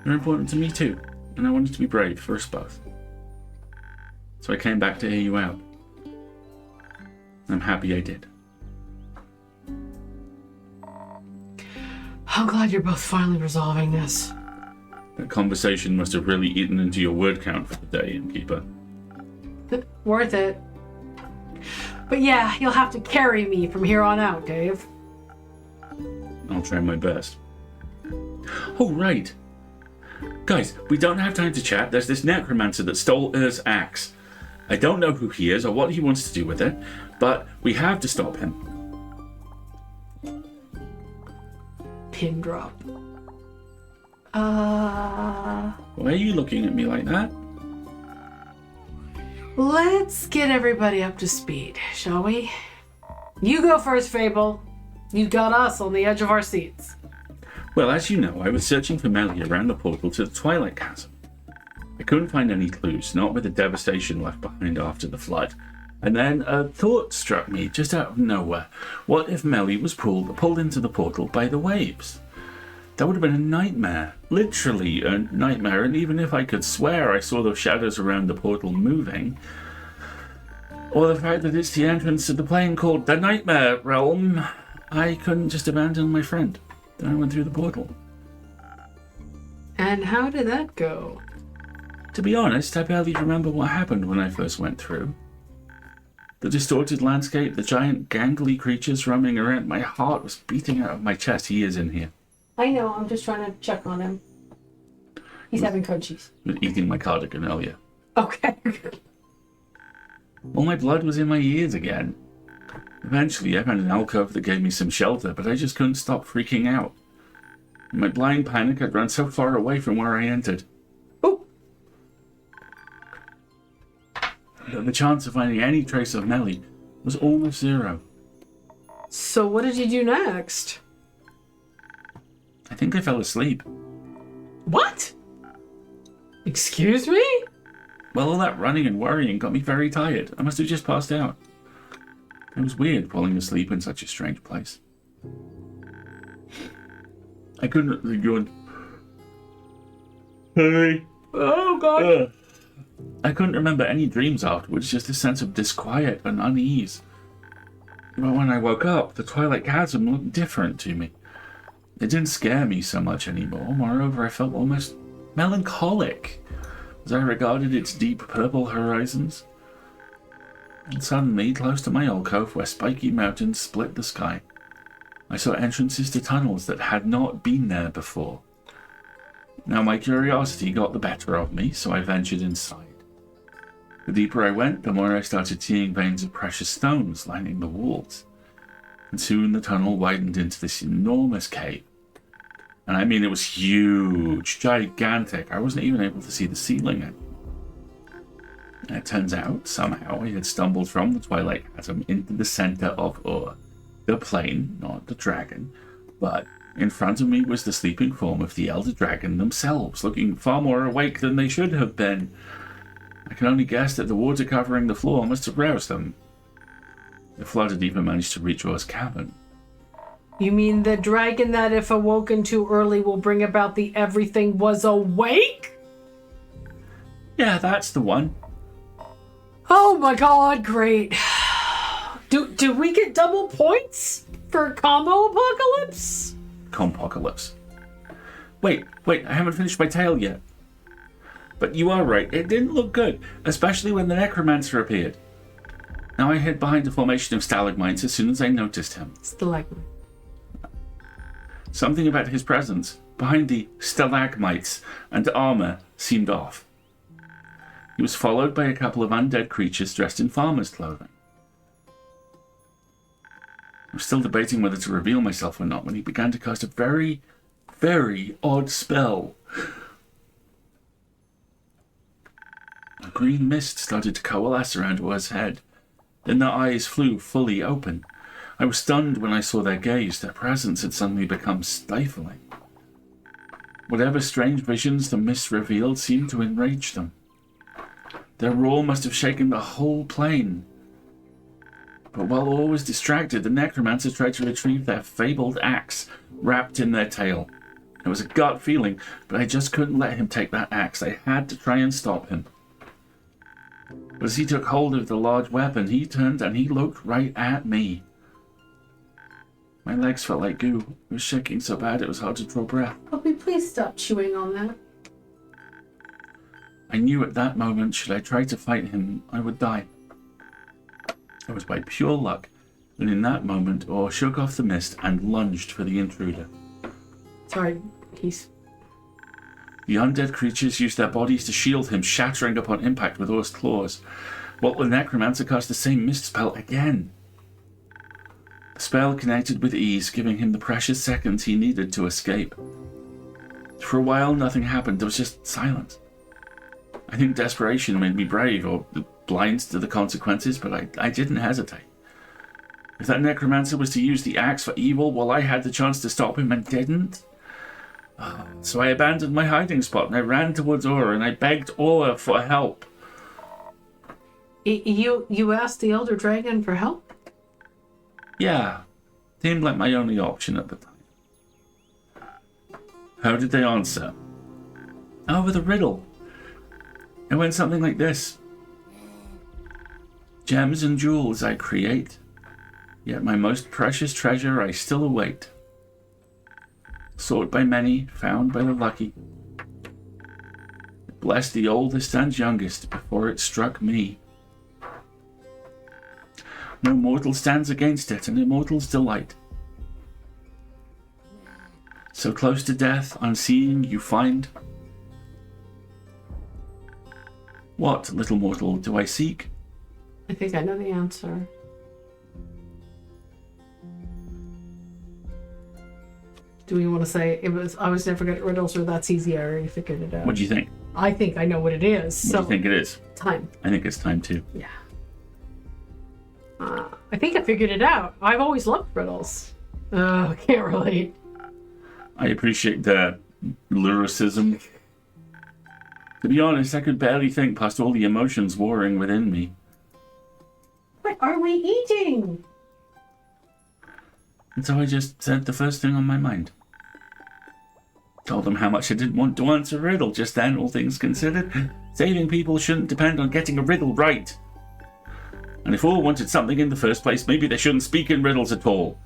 you're important to me too, and I wanted to be brave for us both. So I came back to hear you out. I'm happy I did. I'm glad you're both finally resolving this. That conversation must have really eaten into your word count for the day, Innkeeper. Worth it. But yeah, you'll have to carry me from here on out, Dave. I'll try my best. Oh, right. Guys, we don't have time to chat. There's this necromancer that stole Ur's axe. I don't know who he is or what he wants to do with it, but we have to stop him. Pin drop. Why are you looking at me like that? Let's get everybody up to speed, shall we? You go first, Fable. You got us on the edge of our seats. Well, as you know, I was searching for Melly around the portal to the Twilight Chasm. I couldn't find any clues, not with the devastation left behind after the flood. And then a thought struck me just out of nowhere. What if Melly was pulled into the portal by the waves? That would have been a nightmare. Literally a nightmare, and even if I could swear I saw those shadows around the portal moving, or the fact that it's the entrance to the plane called the Nightmare Realm, I couldn't just abandon my friend. Then I went through the portal. And how did that go? To be honest, I barely remember what happened when I first went through. The distorted landscape, the giant gangly creatures roaming around, my heart was beating out of my chest. He is in here. I know, I'm just trying to check on him. He's having code cheese. He was eating my cardigan earlier. Okay. All my blood was in my ears again. Eventually, I found an alcove that gave me some shelter, but I just couldn't stop freaking out. In my blind panic, I'd run so far away from where I entered. Ooh. That the chance of finding any trace of Melly was almost zero. So what did you do next? I think I fell asleep. What? Excuse me? Well, all that running and worrying got me very tired. I must have just passed out. It was weird falling asleep in such a strange place. I couldn't really go on. Hey. Oh, God. I couldn't remember any dreams afterwards, just a sense of disquiet and unease. But when I woke up, the Twilight Chasm looked different to me. It didn't scare me so much anymore. Moreover, I felt almost melancholic as I regarded its deep purple horizons. And suddenly, close to my alcove where spiky mountains split the sky, I saw entrances to tunnels that had not been there before. Now my curiosity got the better of me, so I ventured inside. The deeper I went, the more I started seeing veins of precious stones lining the walls. And soon the tunnel widened into this enormous cave. And I mean, it was huge, gigantic. I wasn't even able to see the ceiling. And it turns out, somehow, I had stumbled from the Twilight Chasm into the center of Ur. The plane, not the dragon, but in front of me was the sleeping form of the Elder Dragon themselves, looking far more awake than they should have been. I can only guess that the water covering the floor must have roused them. The flood had even managed to reach Ur's cavern. You mean the dragon that, if awoken too early, will bring about the everything was awake? Yeah, that's the one. Oh my God, great. Do we get double points for combo apocalypse? Compocalypse. Wait, I haven't finished my tale yet. But you are right, it didn't look good, especially when the necromancer appeared. Now I hid behind a formation of stalagmites as soon as I noticed him. Stalagmite. Something about his presence, behind the stalagmites and armor, seemed off. He was followed by a couple of undead creatures dressed in farmer's clothing. I was still debating whether to reveal myself or not when he began to cast a very, very odd spell. A green mist started to coalesce around Ur's head. Then their eyes flew fully open. I was stunned when I saw their gaze. Their presence had suddenly become stifling. Whatever strange visions the mist revealed seemed to enrage them. Their roar must have shaken the whole plane. But while all was distracted, the necromancer tried to retrieve their fabled axe, wrapped in their tail. It was a gut feeling, but I just couldn't let him take that axe. I had to try and stop him. But as he took hold of the large weapon, he turned and he looked right at me. My legs felt like goo. It was shaking so bad it was hard to draw breath. Puppy, please stop chewing on that. I knew at that moment, should I try to fight him, I would die. It was by pure luck that in that moment, Or shook off the mist and lunged for the intruder. Sorry, The undead creatures used their bodies to shield him, shattering upon impact with Or's claws. While the necromancer cast the same mist spell again. The spell connected with ease, giving him the precious seconds he needed to escape. For a while, nothing happened. There was just silence. I think desperation made me brave, or blind to the consequences, but I didn't hesitate. If that necromancer was to use the axe for evil, well, I had the chance to stop him and didn't. So I abandoned my hiding spot and I ran towards Aura and I begged Aura for help. You asked the Elder Dragon for help? Yeah. Seemed like my only option at the time. How did they answer? Oh, with a riddle. It went something like this. Gems and jewels I create, yet my most precious treasure I still await. Sought by many, found by the lucky. It blessed the oldest and youngest before it struck me. No mortal stands against it, an immortal's delight. So close to death, unseeing you find. What, little mortal, do I seek? I think I know the answer. Do we want to say I was never good at riddles, or that's easy? I already figured it out. What do you think? I think I know what it is. What do you think it is? Time. I think it's time too. Yeah. I think I figured it out. I've always loved riddles. I can't relate. I appreciate the lyricism. To be honest, I could barely think past all the emotions warring within me. What are we eating? And so I just said the first thing on my mind. Told them how much I didn't want to answer a riddle just then, all things considered. Saving people shouldn't depend on getting a riddle right. And if all wanted something in the first place, maybe they shouldn't speak in riddles at all.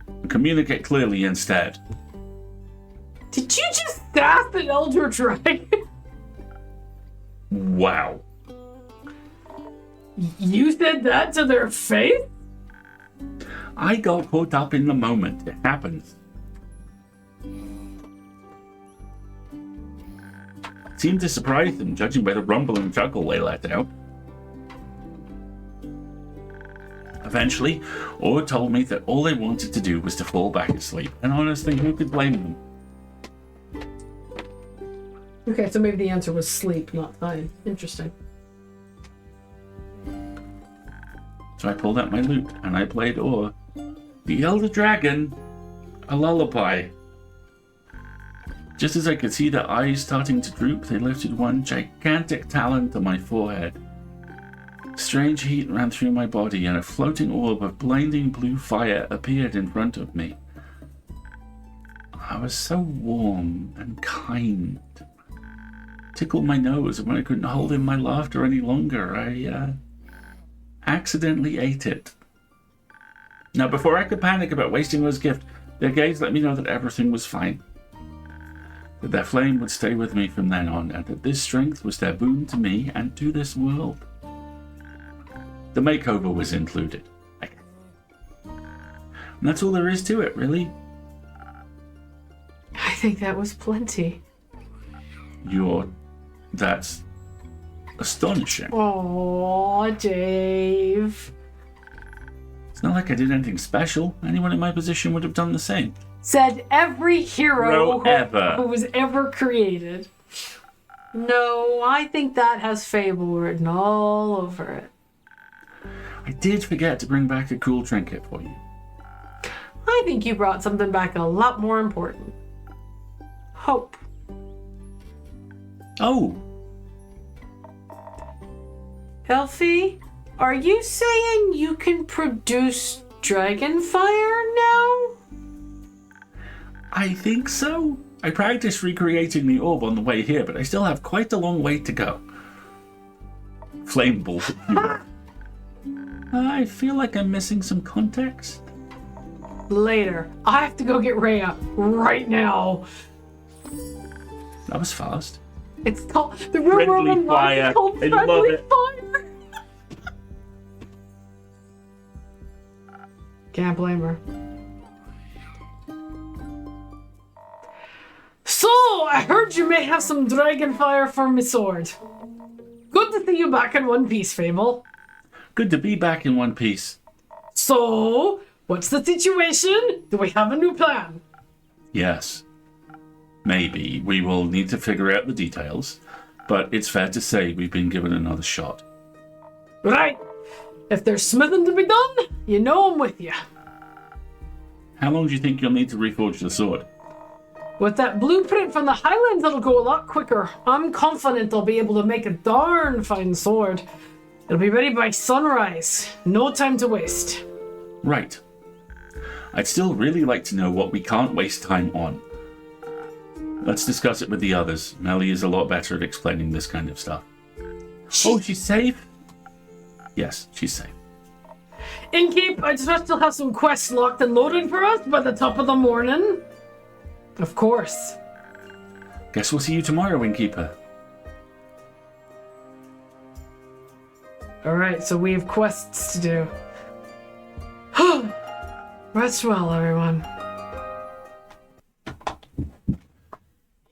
And communicate clearly instead. Did you just ask an Elder Dragon? Wow. You said that to their face? I got caught up in the moment. It happens. It seemed to surprise them, judging by the rumble and chuckle they let out. Eventually, Or told me that all they wanted to do was to fall back asleep, and honestly, who could blame them? Okay, so maybe the answer was sleep, not time. Interesting. So I pulled out my lute, and I played Or, the Elder Dragon, a lullaby. Just as I could see their eyes starting to droop, they lifted one gigantic talon to my forehead. Strange heat ran through my body, and a floating orb of blinding blue fire appeared in front of me. I was so warm and kind. Tickled my nose, and when I couldn't hold in my laughter any longer, I accidentally ate it. Now, before I could panic about wasting Or's gift, their gaze let me know that everything was fine. That their flame would stay with me from then on, and that this strength was their boon to me and to this world. The makeover was included. And that's all there is to it, really. I think that was plenty. That's astonishing. Aw, Dave. It's not like I did anything special. Anyone in my position would have done the same. Said every hero ever. who was ever created. No, I think that has fable written all over it. I did forget to bring back a cool trinket for you. I think you brought something back a lot more important. Hope. Oh! Elfie, are you saying you can produce dragon fire now? I think so. I practiced recreating the orb on the way here, but I still have quite a long way to go. Flame ball. I feel like I'm missing some context. Later. I have to go get Rhea right now. That was fast. It's called the rumor Friendly of the fire. month is called I love Friendly it. Fire. Can't blame her. I heard you may have some dragon fire for my sword. Good to see you back in one piece, Fable. Good to be back in one piece. So, what's the situation? Do we have a new plan? Yes. Maybe. We will need to figure out the details, but it's fair to say we've been given another shot. Right. If there's smithing to be done, you know I'm with you. How long do you think you'll need to reforge the sword? With that blueprint from the Highlands, it'll go a lot quicker. I'm confident I'll be able to make a darn fine sword. It'll be ready by sunrise. No time to waste. Right. I'd still really like to know what we can't waste time on. Let's discuss it with the others. Melly is a lot better at explaining this kind of stuff. Oh, she's safe? Yes, she's safe. Innkeep, I trust you'll have some quests locked and loaded for us by the top of the morning. Of course. Guess we'll see you tomorrow, Innkeeper. Alright, so we have quests to do. Rest well, everyone.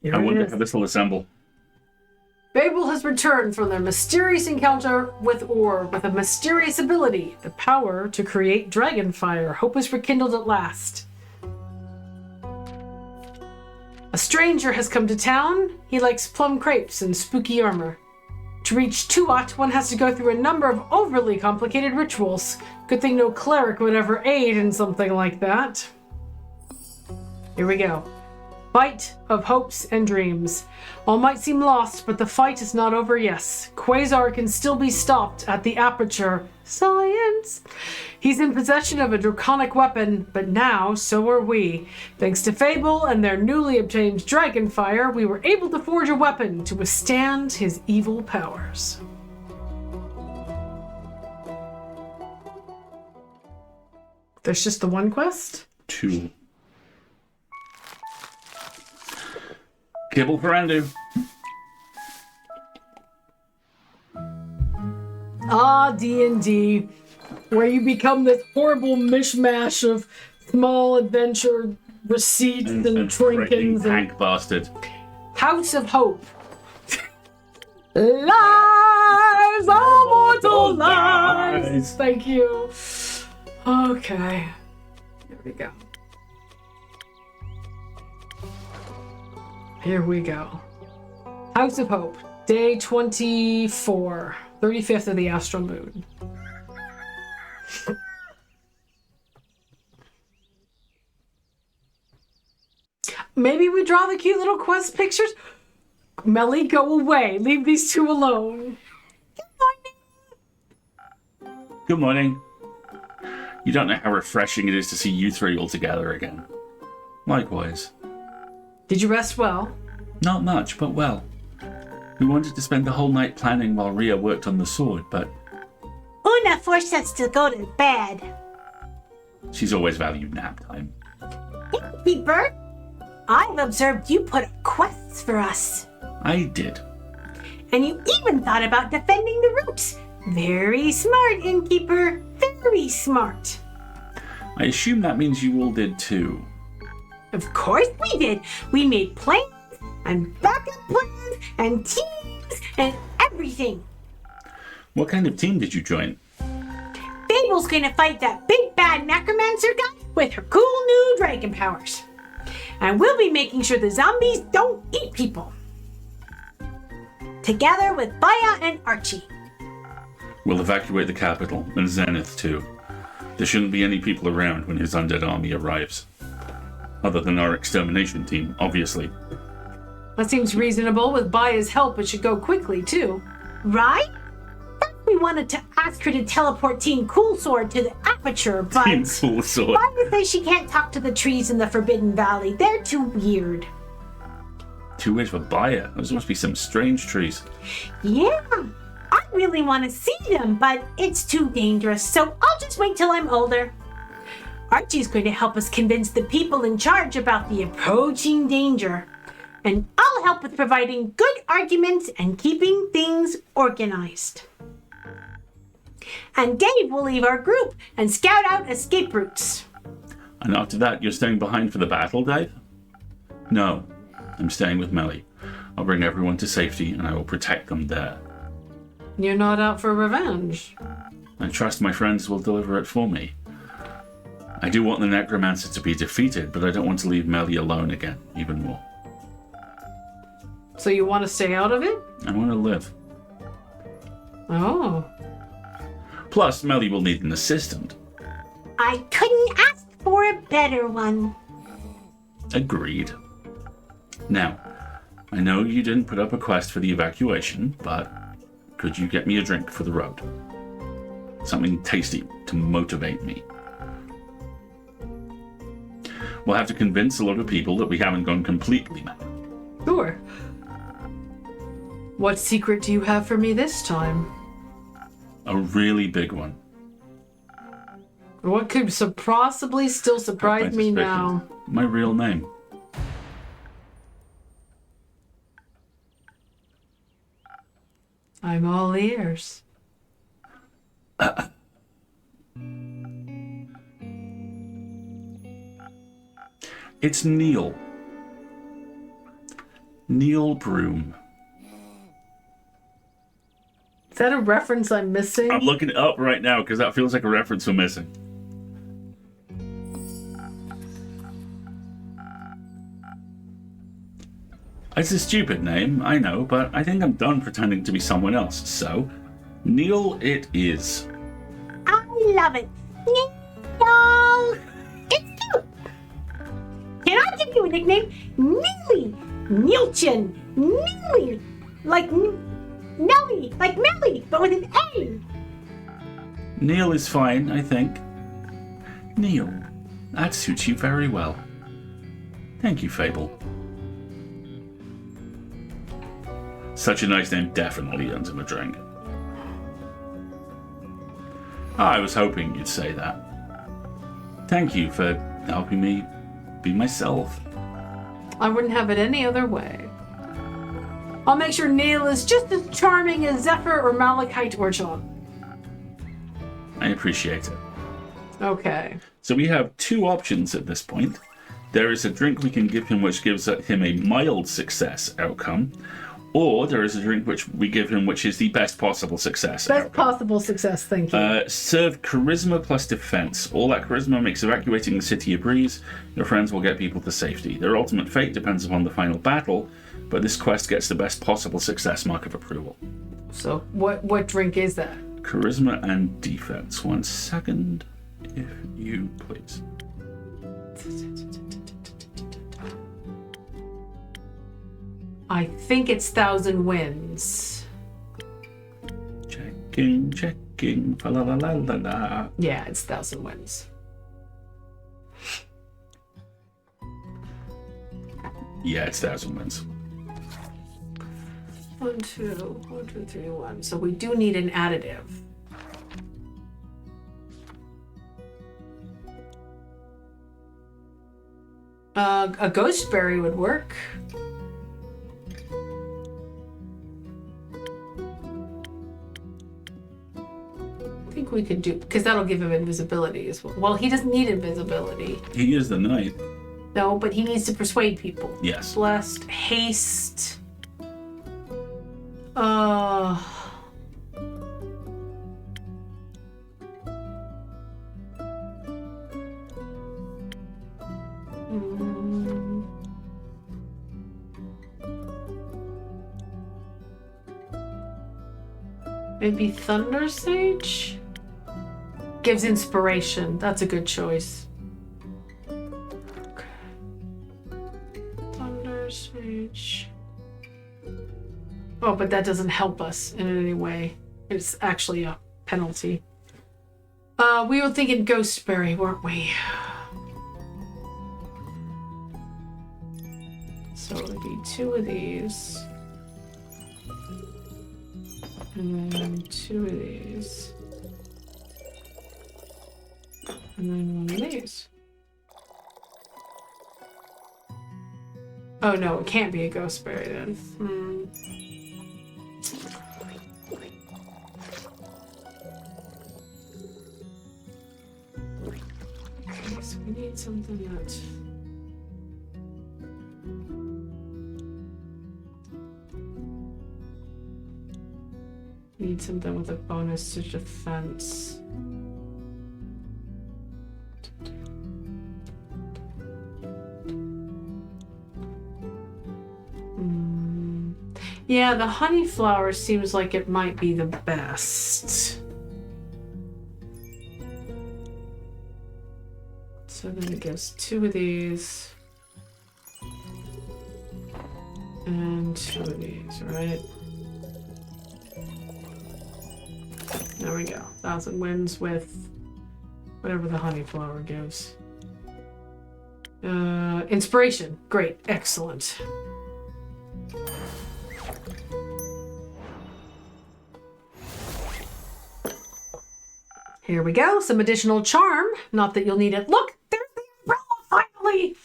Here I it wonder is. how this will assemble. Fable has returned from their mysterious encounter with Orb with a mysterious ability, the power to create dragon fire. Hope is rekindled at last. A stranger has come to town. He likes plum crepes and spooky armor. To reach Tuat, one has to go through a number of overly complicated rituals. Good thing no cleric would ever aid in something like that. Here we go. Fight of hopes and dreams. All might seem lost, but the fight is not over yet. Quasar can still be stopped at the aperture. Science! He's in possession of a draconic weapon, but now so are we. Thanks to Fable and their newly obtained dragon fire, we were able to forge a weapon to withstand his evil powers. There's just the one quest? 2. Kibble for Andu. D&D, where you become this horrible mishmash of small adventure receipts and trinkets. Hank bastard. House of Hope. Lies, immortal lies. Thank you. Okay. Here we go. Here we go. House of Hope, day 24, 35th of the astral moon. Maybe we draw the cute little quest pictures? Melly, go away. Leave these two alone. Good morning. Good morning. You don't know how refreshing it is to see you three all together again. Likewise. Did you rest well? Not much, but well. We wanted to spend the whole night planning while Rhea worked on the sword, but Una forced us to go to bed. she's always valued nap time. Peeper, I've observed you put up quests for us. I did. And you even thought about defending the roots. Very smart, Innkeeper. Very smart. I assume that means you all did too. Of course we did. We made plans and backup plans and teams and everything. What kind of team did you join? Fable's gonna fight that big bad necromancer guy with her cool new dragon powers. And we'll be making sure the zombies don't eat people. Together with Baya and Archie. We'll evacuate the capital, and Zenith too. There shouldn't be any people around when his undead army arrives. Other than our extermination team, obviously. That seems reasonable. With Baya's help, it should go quickly, too. Right? We wanted to ask her to teleport Team Cool Sword to the aperture, but Team Cool Sword. Baya says she can't talk to the trees in the Forbidden Valley. They're too weird. Too weird for Bayer. Those must be some strange trees. Yeah, I really want to see them, but it's too dangerous, so I'll just wait till I'm older. Archie's going to help us convince the people in charge about the approaching danger. And I'll help with providing good arguments and keeping things organized. And Dave will leave our group and scout out escape routes. And after that, you're staying behind for the battle, Dave? No. I'm staying with Melly. I'll bring everyone to safety, and I will protect them there. You're not out for revenge. I trust my friends will deliver it for me. I do want the necromancer to be defeated, but I don't want to leave Melly alone again, even more. So you want to stay out of it? I want to live. Oh. Plus, Melly will need an assistant. I couldn't ask for a better one. Agreed. Now, I know you didn't put up a quest for the evacuation, but could you get me a drink for the road? Something tasty to motivate me. We'll have to convince a lot of people that we haven't gone completely mad. Sure. What secret do you have for me this time? A really big one. What could possibly still surprise me now? My real name. I'm all ears. It's Neil. Neil Broom. Is that a reference I'm missing? I'm looking it up right now because that feels like a reference we're missing. It's a stupid name, I know, but I think I'm done pretending to be someone else, so Neil it is. I love it. Neil! It's cute. Can I give you a nickname? Neely! Neilchin! Neely! Like Nelly! Like Melly, but with an A! Neil is fine, I think. Neil, that suits you very well. Thank you, Fable. Such a nice name definitely earns him a drink. I was hoping you'd say that. Thank you for helping me be myself. I wouldn't have it any other way. I'll make sure Neil is just as charming as Zephyr or Malachite or John. I appreciate it. Okay. So we have two options at this point. There is a drink we can give him which gives him a mild success outcome, or there is a drink which we give him which is the best possible success Best outcome. possible success, thank you. Serve charisma plus defense. All that charisma makes evacuating the city a breeze. Your friends will get people to safety. Their ultimate fate depends upon the final battle, but this quest gets the best possible success mark of approval. So what drink is that? Charisma and defense. 1 second, if you please. I think it's Thousand Winds. Checking, fa la la la la la. Yeah, it's Thousand Winds. Yeah, it's Thousand Winds. 1, 2, 1, 2, 3, 1. So we do need an additive. A ghost berry would work. I think we could do, because that'll give him invisibility as well. Well, he doesn't need invisibility. He is the knight. No, but he needs to persuade people. Yes. Blessed, haste. Maybe Thunder Sage? Gives inspiration. That's a good choice. Okay. Thunder Sage. Oh, but that doesn't help us in any way. It's actually a penalty. We were thinking Ghostberry, weren't we? So it would be 2 of these. And then 2 of these. And then 1 of these. Oh no, it can't be a Ghostberry then. Okay, so we need something that... Need something with a bonus to defense. Yeah, the honey flower seems like it might be the best. So then it gives 2 of these. And 2 of these, right? There we go. 1,000 wins with whatever the honey flower gives. Inspiration. Great. Excellent. Here we go. Some additional charm. Not that you'll need it. Look! There's the umbrella, finally!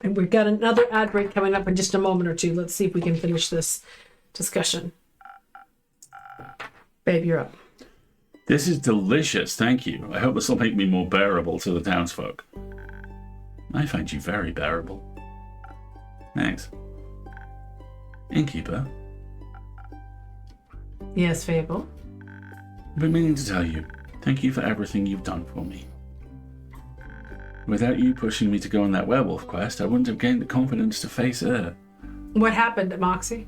And we've got another ad break coming up in just a moment or two. Let's see if we can finish this discussion. Babe, you're up. This is delicious, thank you. I hope this will make me more bearable to the townsfolk. I find you very bearable. Thanks. Innkeeper, Yes, Fable. I've been meaning to tell you, thank you for everything you've done for me. Without you pushing me to go on that werewolf quest, I wouldn't have gained the confidence to face her. What happened, Moxie?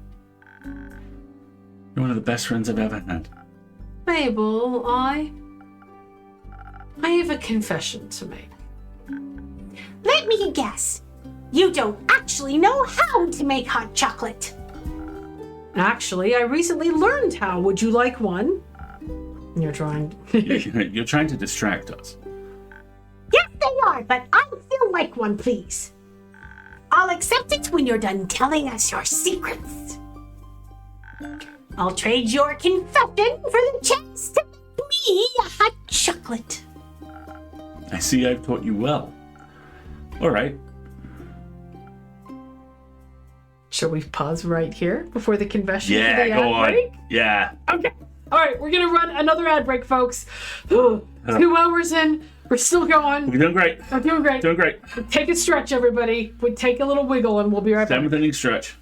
You're one of the best friends I've ever had. Fable, I have a confession to make. Let me guess. You don't actually know how to make hot chocolate. Actually, I recently learned how. Would you like one? You're trying. You're trying to distract us. Yes, they are, but I still like one, please. I'll accept it when you're done telling us your secrets. I'll trade your confession for the chance to make me a hot chocolate. I see I've taught you well. All right. Shall we pause right here before the confession? Yeah, for the go ad on. break? Yeah. Okay. All right, we're gonna run another ad break, folks. 2 hours in, we're still going. We're doing great. We're doing great. Doing great. Take a stretch, everybody. We take a little wiggle, and we'll be right back. 7th inning stretch.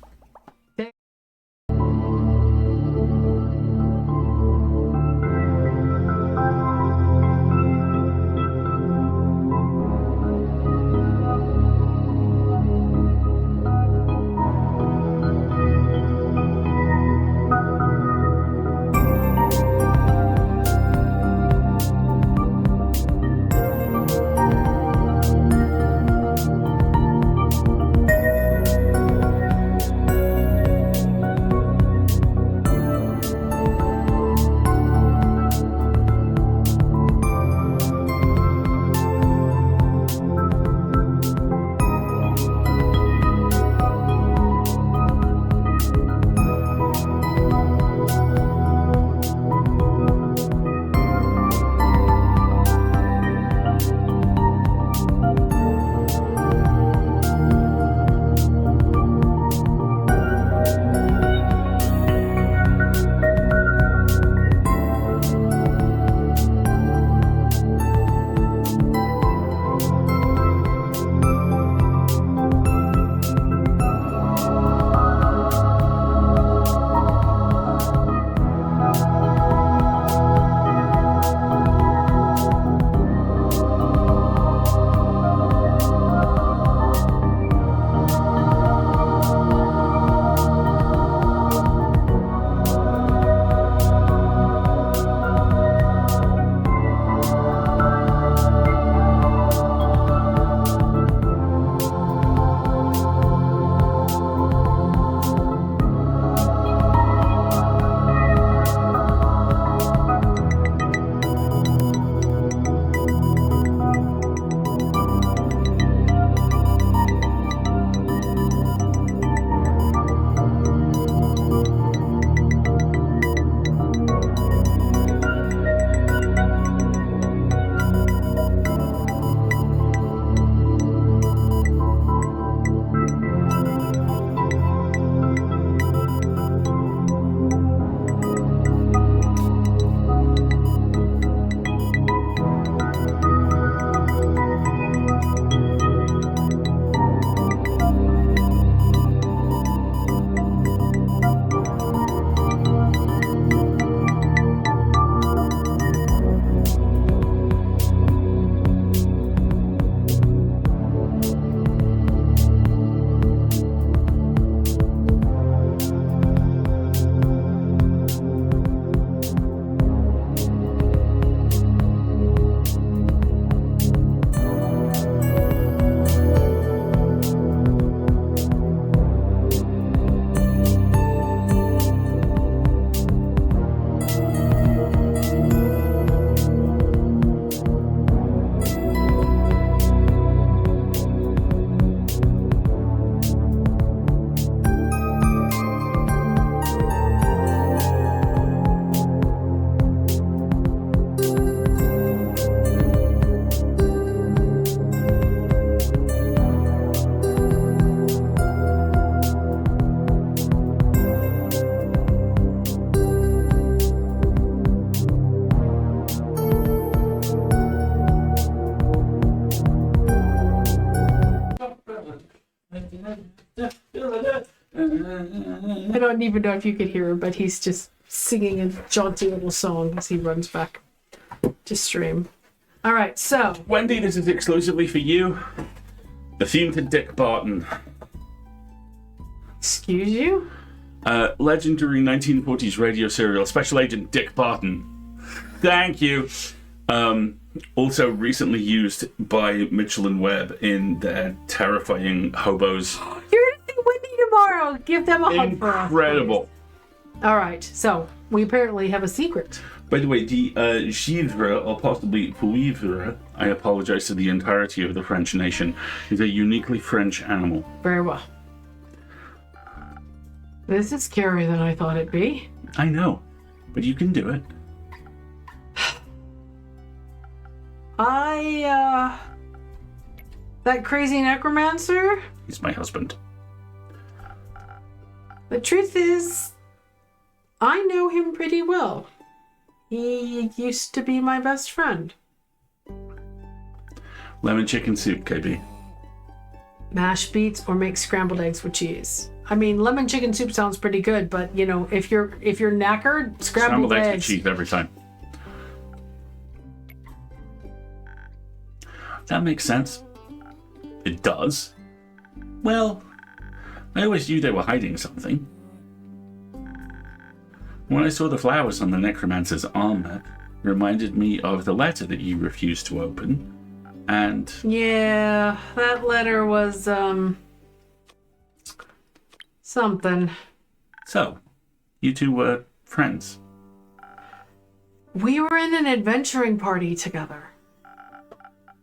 I don't even know if you could hear him, but he's just singing a jaunty little song as he runs back to stream. All right, so Wendy, this is exclusively for you. The theme to Dick Barton. excuse you. Legendary 1940s radio serial Special Agent Dick Barton. Thank you. Also recently used by Mitchell and Webb in their terrifying hobos. You're gonna see Wendy tomorrow. Give them a hug for us. Incredible. Please. All right, so we apparently have a secret. By the way, the Givre, or possibly Poivre, I apologize to the entirety of the French nation, is a uniquely French animal. Very well. This is scarier than I thought it'd be. I know, but you can do it. That crazy necromancer? He's my husband. The truth is, I know him pretty well. He used to be my best friend. Lemon chicken soup, KB. Mashed beets or make scrambled eggs with cheese. I mean, lemon chicken soup sounds pretty good, but you know, if you're knackered, scrambled eggs with cheese every time. That makes sense. It does. Well, I always knew they were hiding something. When I saw the flowers on the necromancer's armor, it reminded me of the letter that you refused to open. And yeah, that letter was something. So, you two were friends. We were in an adventuring party together.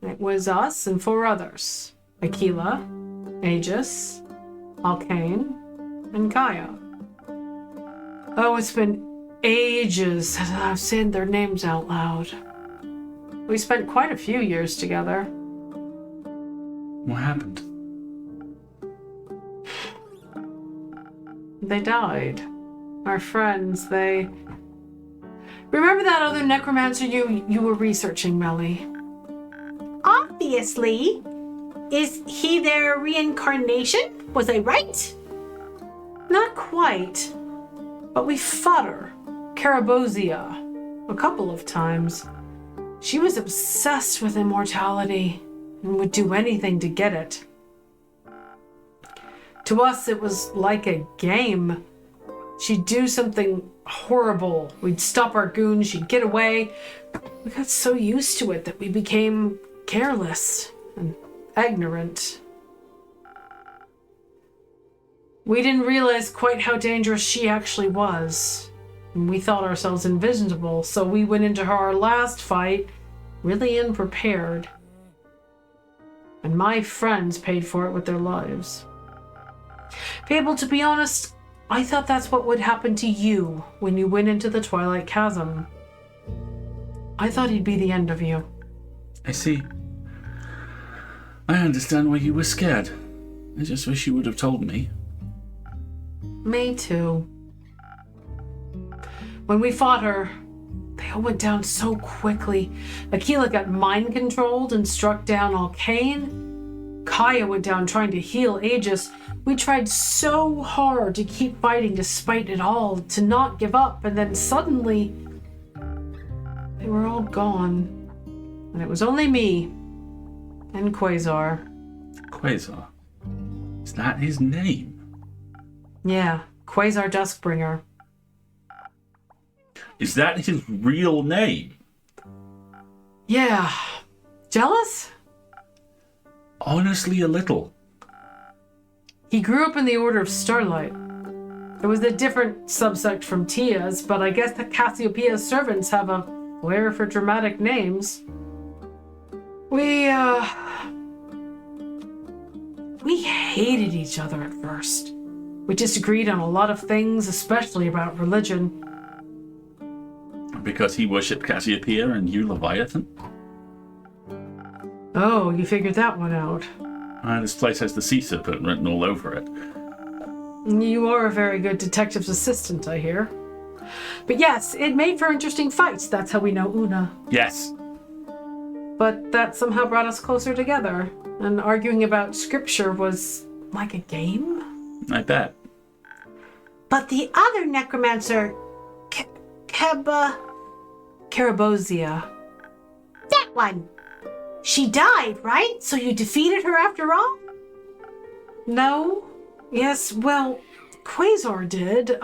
It was us and 4 others. Aquila, Aegis, Alkane, and Kaya. Oh, it's been ages since I've said their names out loud. We spent quite a few years together. What happened? They died. Our friends, they... Remember that other necromancer you were researching, Melly? Obviously. Is he their reincarnation? Was I right? Not quite. But we fought her, Carabosia, a couple of times. She was obsessed with immortality and would do anything to get it. To us, it was like a game. She'd do something horrible. We'd stop our goons. She'd get away. We got so used to it that we became careless and ignorant. We didn't realize quite how dangerous she actually was. And we thought ourselves invincible, so we went into our last fight really unprepared. And my friends paid for it with their lives. Fable, to be honest, I thought that's what would happen to you when you went into the Twilight Chasm. I thought he'd be the end of you. I see. I understand why you were scared. I just wish you would have told me. Me too. When we fought her, they all went down so quickly. Aquila got mind-controlled and struck down Alkane. Kaya went down trying to heal Aegis. We tried so hard to keep fighting despite it all, to not give up, and then suddenly, they were all gone. And it was only me and Quasar. Quasar? Is that his name? Yeah, Quasar Duskbringer. Is that his real name? Yeah. Jealous? Honestly, a little. He grew up in the Order of Starlight. It was a different subsect from Tia's, but I guess the Cassiopeia's servants have a flair for dramatic names. We hated each other at first. We disagreed on a lot of things, especially about religion. Because he worshipped Cassiopeia and you Leviathan? Oh, you figured that one out. This place has the sea serpent written all over it. You are a very good detective's assistant, I hear. But yes, it made for interesting fights. That's how we know Una. Yes. But that somehow brought us closer together. And arguing about scripture was like a game. I bet. But the other necromancer, Carabosia. that one. She died, right? So you defeated her after all? No. Yes, well, Quasar did.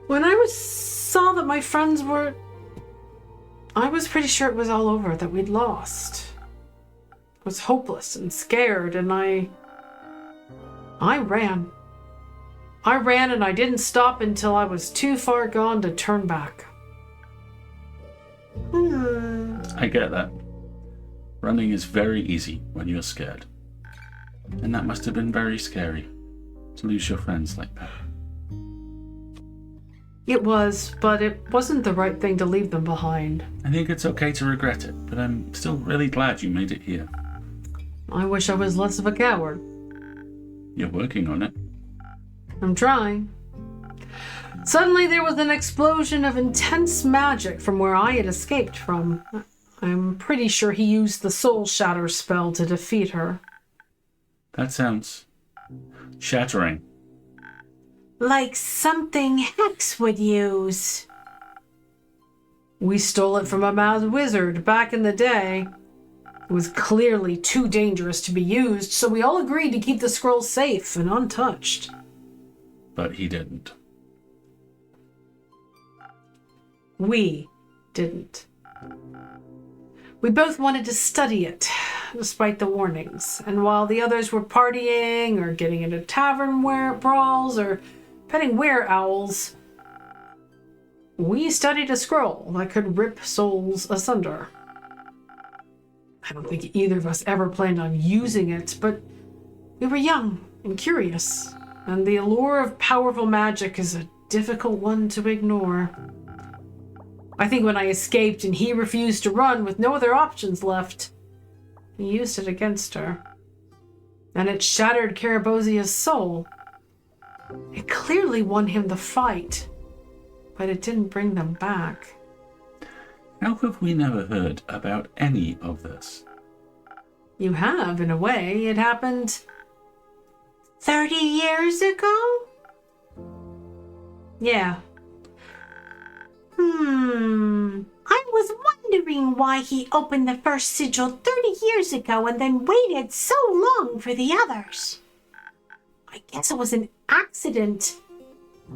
When I saw that my friends were... I was pretty sure it was all over, that we'd lost. I was hopeless and scared, and I ran. I ran and I didn't stop until I was too far gone to turn back. I get that. Running is very easy when you're scared. And that must have been very scary, to lose your friends like that. It was, but it wasn't the right thing to leave them behind. I think it's okay to regret it, but I'm still really glad you made it here. I wish I was less of a coward. You're working on it. I'm trying. Suddenly there was an explosion of intense magic from where I had escaped from. I'm pretty sure he used the Soul Shatter spell to defeat her. That sounds shattering. Like something Hex would use. We stole it from a mad wizard back in the day. It was clearly too dangerous to be used, so we all agreed to keep the scroll safe and untouched. But he didn't. We didn't. We both wanted to study it, despite the warnings. And while the others were partying or getting into tavern brawls or petting were-owls, we studied a scroll that could rip souls asunder. I don't think either of us ever planned on using it, but we were young and curious, and the allure of powerful magic is a difficult one to ignore. I think when I escaped and he refused to run with no other options left, he used it against her. And it shattered Carabosia's soul. It clearly won him the fight, but it didn't bring them back. How have we never heard about any of this? You have, in a way. It happened 30 years ago? Yeah. I was wondering why he opened the first sigil 30 years ago and then waited so long for the others. I guess it was an accident.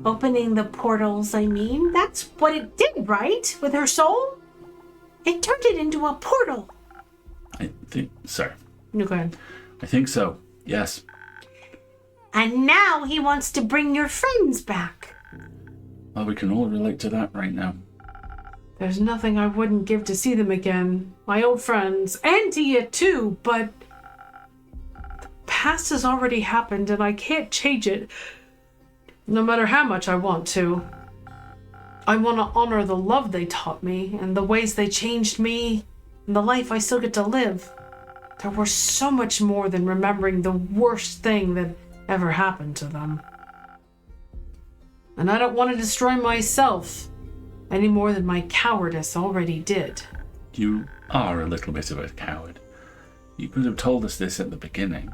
Opening the portals, I mean. That's what it did, right? With her soul? It turned it into a portal. I think so. Okay. I think so, yes. And now he wants to bring your friends back. Well, we can all relate to that right now. There's nothing I wouldn't give to see them again. My old friends. And Tia, too, but the past has already happened and I can't change it, no matter how much I want to. I want to honor the love they taught me and the ways they changed me and the life I still get to live. There was so much more than remembering the worst thing that ever happened to them. And I don't want to destroy myself any more than my cowardice already did. You are a little bit of a coward. You could have told us this at the beginning.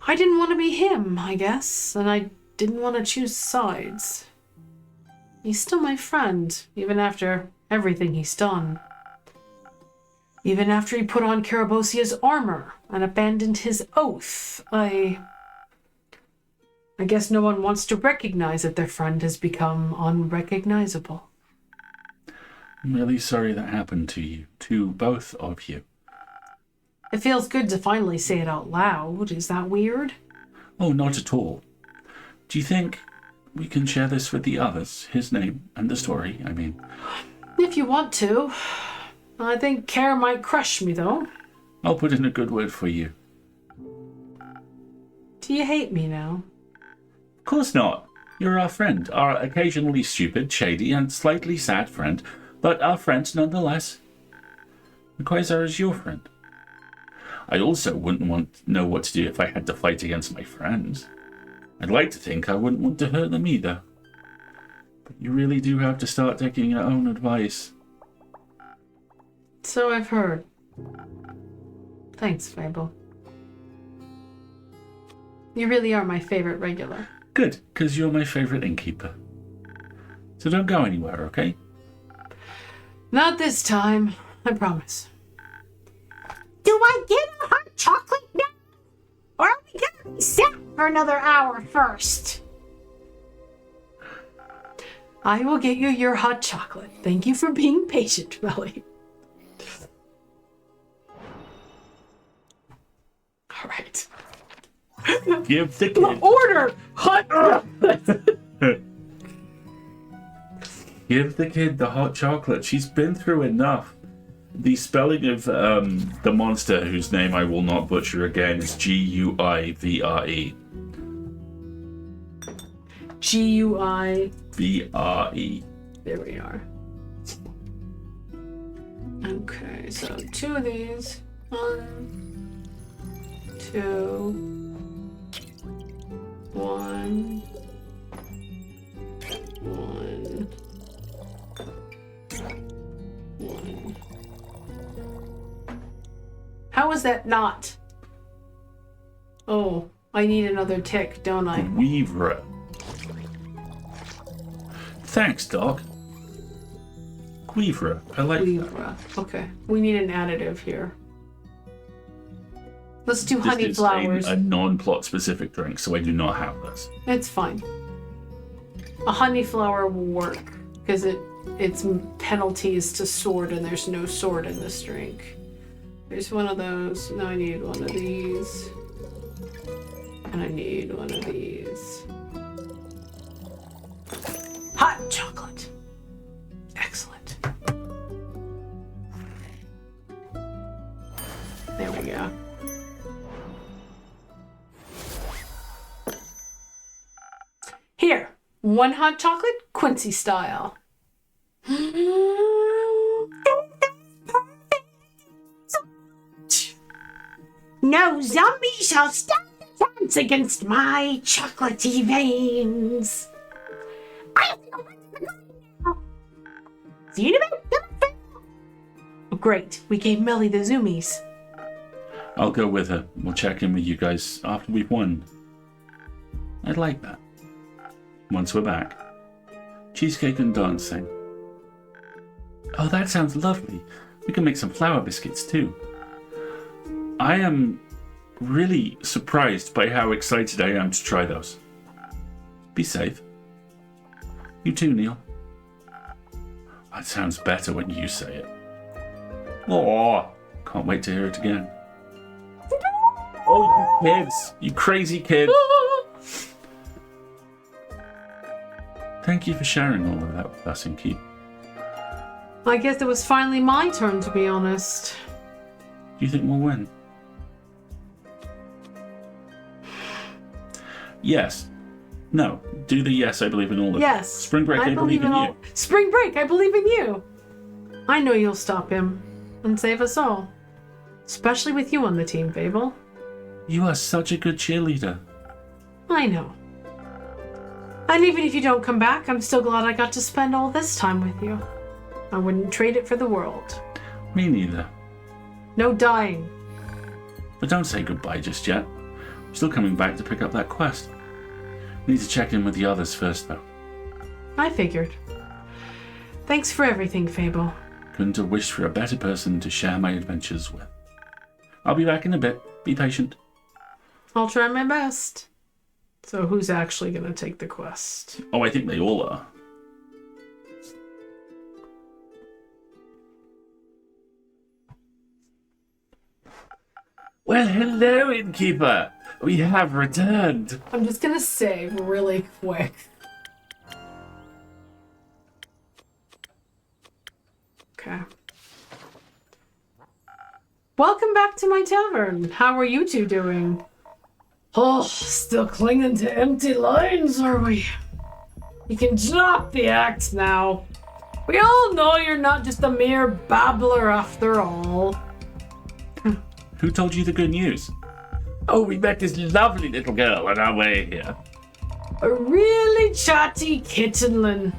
I didn't want to be him, I guess, and I didn't want to choose sides. He's still my friend, even after everything he's done. Even after he put on Carabosia's armor and abandoned his oath, I guess no one wants to recognize that their friend has become unrecognizable. I'm really sorry that happened to you, to both of you. It feels good to finally say it out loud. Is that weird? Oh, not at all. Do you think we can share this with the others? His name and the story, I mean. If you want to. I think Care might crush me, though. I'll put in a good word for you. Do you hate me now? Of course not. You're our friend, our occasionally stupid, shady, and slightly sad friend, but our friend nonetheless. Quasar is your friend. I also wouldn't want to know what to do if I had to fight against my friends. I'd like to think I wouldn't want to hurt them either. But you really do have to start taking your own advice. So I've heard. Thanks, Fable. You really are my favorite regular. Good, because you're my favorite innkeeper. So don't go anywhere, okay? Not this time, I promise. Do I get a hot chocolate now? Or are we gonna be set for another hour first? I will get you your hot chocolate. Thank you for being patient, Melly. All right. Give the kid... Order hot chocolate. Give the kid the hot chocolate. She's been through enough. The spelling of the monster, whose name I will not butcher again, is Guivre. G-U-I. V-R-E. There we are. Okay, so 2 of these. 1, 2, 1, 1, 1. How is that not? Oh, I need another tick, don't I? Guivre. Thanks, Doc. Guivre. I like that. Guivre. Okay, we need an additive here. Let's do This honey is flowers. a non-plot specific drink, so I do not have this. It's fine. A honey flower will work because its penalty is to sword, and there's no sword in this drink. There's one of those. Now I need one of these, and I need one of these. Hot chocolate. Excellent. There we go. Here, 1 hot chocolate, Quincy style. No zombie shall stand a chance against my chocolatey veins. I have to go back to the garden now. See you in a bit. Oh, great, we gave Melly the zoomies. I'll go with her. We'll check in with you guys after we've won. I'd like that. Once we're back. Cheesecake and dancing. Oh, that sounds lovely. We can make some flour biscuits too. I am really surprised by how excited I am to try those. Be safe. You too, Neil. That sounds better when you say it. Oh, can't wait to hear it again. Oh, you kids! You crazy kids! Thank you for sharing all of that with us, Inky. I guess it was finally my turn, to be honest. Do you think we'll win? Yes. No. Do the yes, I believe in all of it. Yes. Spring Break, I believe in you. Spring Break, I believe in you. I know you'll stop him and save us all. Especially with you on the team, Fable. You are such a good cheerleader. I know. And even if you don't come back, I'm still glad I got to spend all this time with you. I wouldn't trade it for the world. Me neither. No dying. But don't say goodbye just yet. I'm still coming back to pick up that quest. Need to check in with the others first, though. I figured. Thanks for everything, Fable. Couldn't have wished for a better person to share my adventures with. I'll be back in a bit. Be patient. I'll try my best. So who's actually going to take the quest? Oh, I think they all are. Well, hello, Innkeeper. We have returned. I'm just going to save really quick. Okay. Welcome back to my tavern. How are you two doing? Oh, still clinging to empty lines, are we? You can drop the act now. We all know you're not just a mere babbler after all. Who told you the good news? Oh, we met this lovely little girl on our way here. A really chatty kittenlin.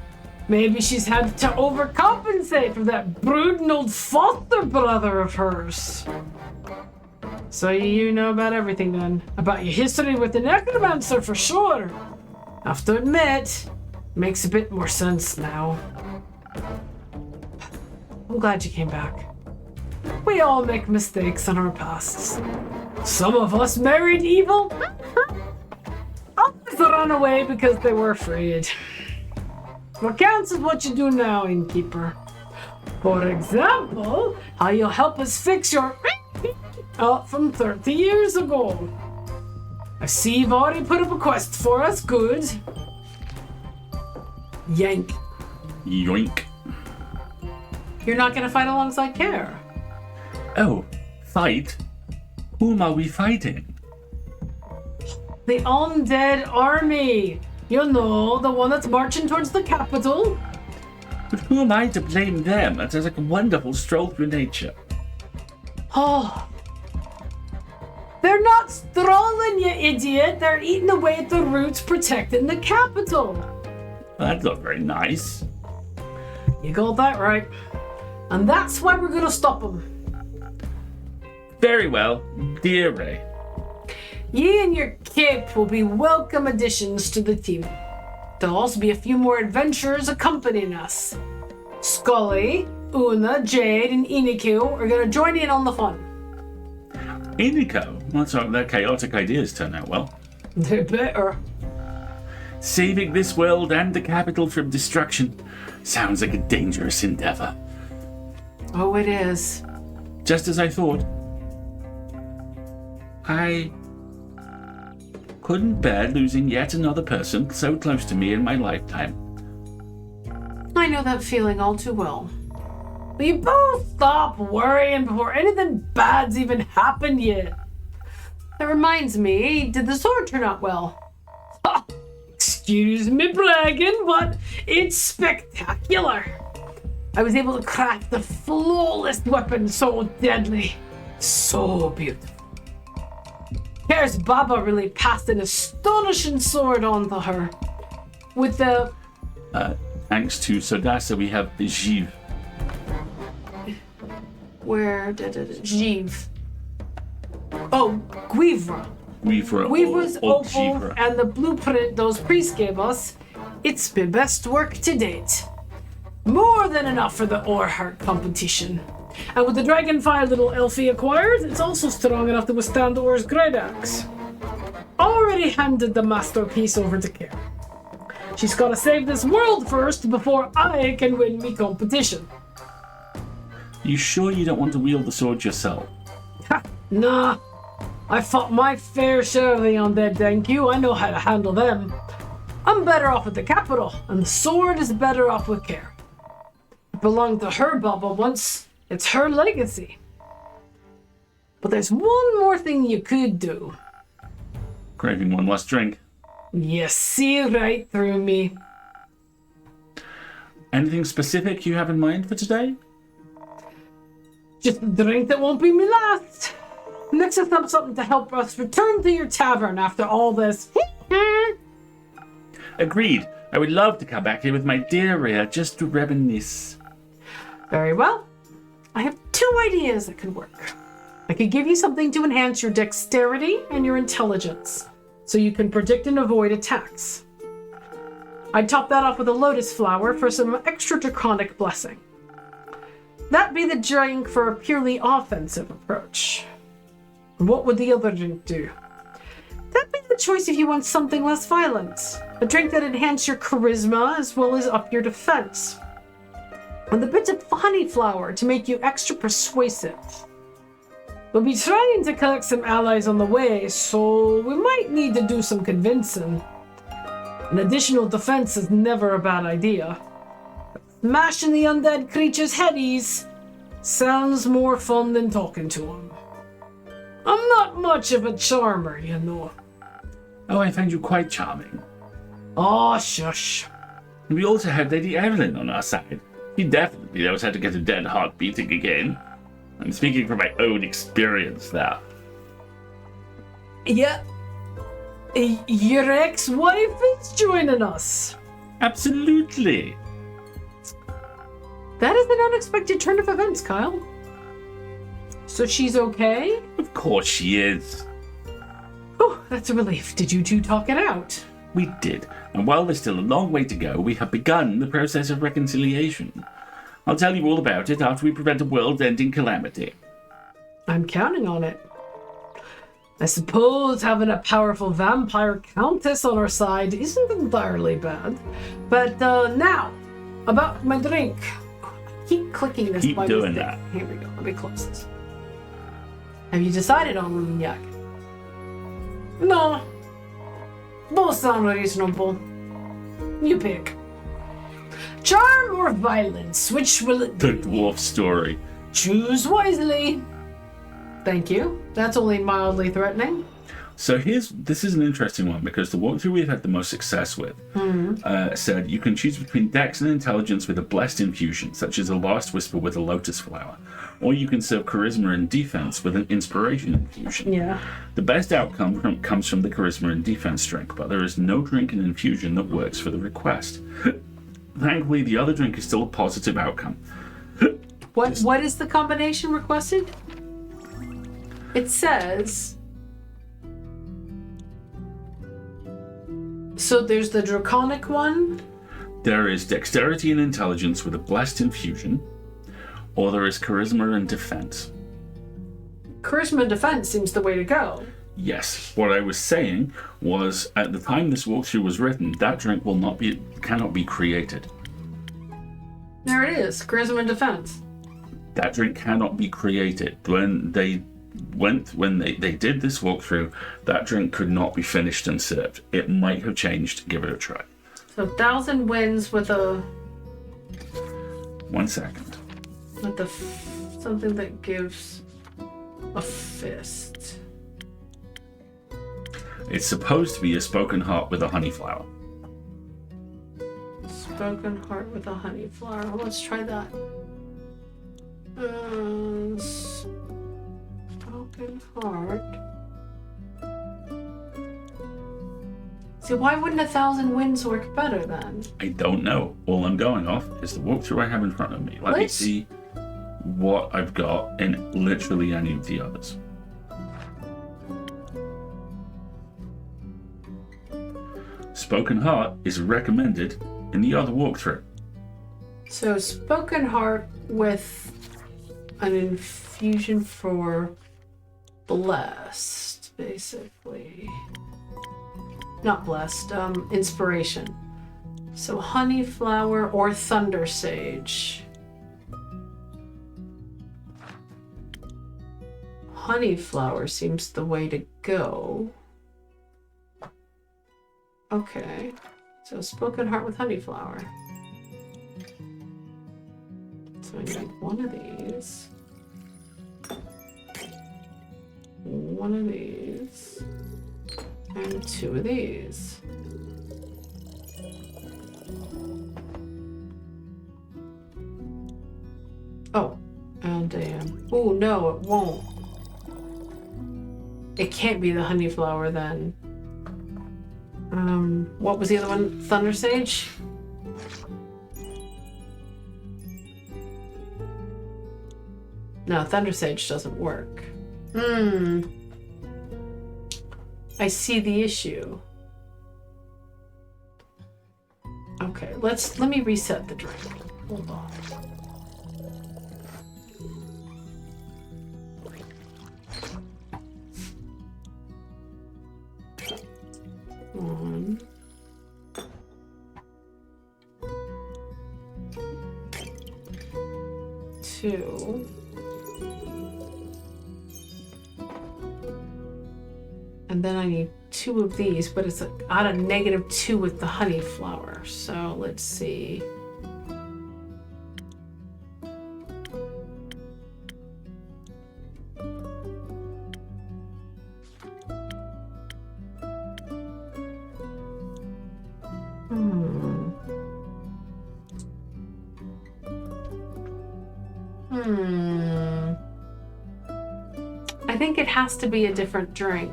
Maybe she's had to overcompensate for that brooding old foster brother of hers. So you know about everything then. About your history with the necromancer for sure. Have to admit, makes a bit more sense now. I'm glad you came back. We all make mistakes in our pasts. Some of us married evil. Others run away because they were afraid. What counts is what you do now, innkeeper. For example, how you'll help us fix your out from 30 years ago. I see you've already put up a quest for us. Good. Yank. Yoink. You're not gonna fight alongside Care. Oh, fight? Whom are we fighting? The undead army. You know, the one that's marching towards the capital. But who am I to blame them? That is like a wonderful stroll through nature. Oh. They're not strolling, you idiot. They're eating away at the roots protecting the capital. That's not very nice. You got that right. And that's why we're gonna stop them. Very well, dear Ray. Ye and your cape will be welcome additions to the team. There'll also be a few more adventurers accompanying us. Scully, Una, Jade, and Iniku are gonna join in on the fun. Inico? Let's hope their chaotic ideas turn out well. They're better. Saving this world and the capital from destruction sounds like a dangerous endeavor. Oh, it is. Just as I thought. I couldn't bear losing yet another person so close to me in my lifetime. I know that feeling all too well. Will you both stop worrying before anything bad's even happened yet? That reminds me, did the sword turn out well? Ha! Excuse me bragging, but it's spectacular. I was able to craft the flawless weapon so deadly, so beautiful. Kare's Baba really passed an astonishing sword on to her. With the... Thanks to Sodasa, we have the Jive. Where did it... Jive. Oh, Guivra. Guivra's or opal Givra. and the blueprint those priests gave us. It's my best work to date. More than enough for the Orheart competition. And with the Dragonfire little Elfie acquired, it's also strong enough to withstand Or's great axe. Already handed the masterpiece over to Care. She's gotta save this world first before I can win me competition. You sure you don't want to wield the sword yourself? Ha, nah. I fought my fair share of the undead, thank you. I know how to handle them. I'm better off with the capital, and the sword is better off with Care. It belonged to her Baba once. It's her legacy. But there's one more thing you could do. Craving one last drink. You see right through me. Anything specific you have in mind for today? Just a drink that won't be me last. Mix us up something to help us return to your tavern after all this. Agreed. I would love to come back here with my dear Rhea just to reminisce. Very well. I have 2 ideas that could work. I could give you something to enhance your dexterity and your intelligence, so you can predict and avoid attacks. I'd top that off with a lotus flower for some extra draconic blessing. That'd be the drink for a purely offensive approach. What would the other drink do? That'd be the choice if you want something less violent. A drink that enhances your charisma as well as up your defense. And a bit of honey flower to make you extra persuasive. We'll be trying to collect some allies on the way, so we might need to do some convincing. An additional defense is never a bad idea. Smashing the undead creature's headies sounds more fun than talking to them. I'm not much of a charmer, you know. Oh, I find you quite charming. Aw, shush. We also have Lady Evelyn on our side. She definitely knows how to get a dead heart beating again. I'm speaking from my own experience there. Yeah. Your ex-wife is joining us. Absolutely. That is an unexpected turn of events, Kyle. So she's okay? Of course she is. Oh, that's a relief. Did you two talk it out? We did, and while there's still a long way to go, we have begun the process of reconciliation. I'll tell you all about it after we prevent a world-ending calamity. I'm counting on it. I suppose having a powerful vampire countess on our side isn't entirely bad. But now, about my drink. I keep clicking this. Keep doing that. Here we go. Let me close this. Have you decided on Armagnac? No. Both sound reasonable. You pick. Charm or violence? Which will it The be? dwarf story. Choose wisely. Thank you. That's only mildly threatening. So this is an interesting one because the walkthrough we've had the most success with said you can choose between dex and intelligence with a blessed infusion, such as a last whisper with a lotus flower, or you can serve charisma and defense with an inspiration infusion. Yeah. The best outcome comes from the charisma and defense drink, but there is no drink and infusion that works for the request. Thankfully, the other drink is still a positive outcome. What is the combination requested? It says. So there's the draconic one. There is dexterity and intelligence with a blessed infusion, or there is charisma and defense. Charisma and defense seems the way to go. Yes, what I was saying was at the time this walkthrough was written, that drink cannot be created. There it is, charisma and defense. That drink cannot be created. When they did this walkthrough, that drink could not be finished and served. It might have changed. Give it a try. So 1,000 wins with a 1 second. something that gives a fist. It's supposed to be a spoken heart with a honey flower. Spoken heart with a honey flower. Let's try that. Spoken heart. See, why wouldn't 1,000 wins work better then? I don't know. All I'm going off is the walkthrough I have in front of me. Let me see what I've got in literally any of the others. Spoken heart is recommended in the other walkthrough. So spoken heart with an infusion for blessed, basically. Not blessed, inspiration. So honey flower or thunder sage. Honey flower seems the way to go. Okay, so spoken heart with honey flower. So I need one of these. One of these. And 2 of these. Oh, and oh no, it won't. It can't be the honey flower then. What was the other one? Thunder Sage? No, Thunder Sage doesn't work. I see the issue. Okay, let me reset the drink. Hold on. One. Two. And then I need 2 of these, but it's out of -2 with the honey flower. So let's see. I think it has to be a different drink.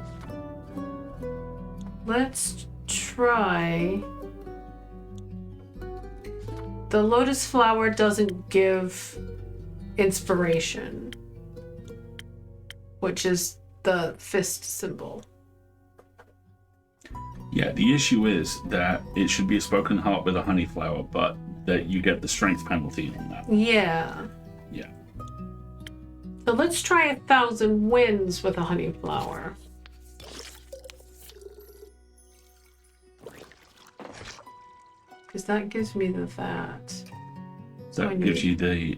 Let's try. The lotus flower doesn't give inspiration. which is the fist symbol. Yeah, the issue is that it should be a spoken heart with a honey flower, but that you get the strength penalty on that. Yeah. Yeah. So let's try 1,000 wins with a honey flower. Because that gives me that. So I that gives you the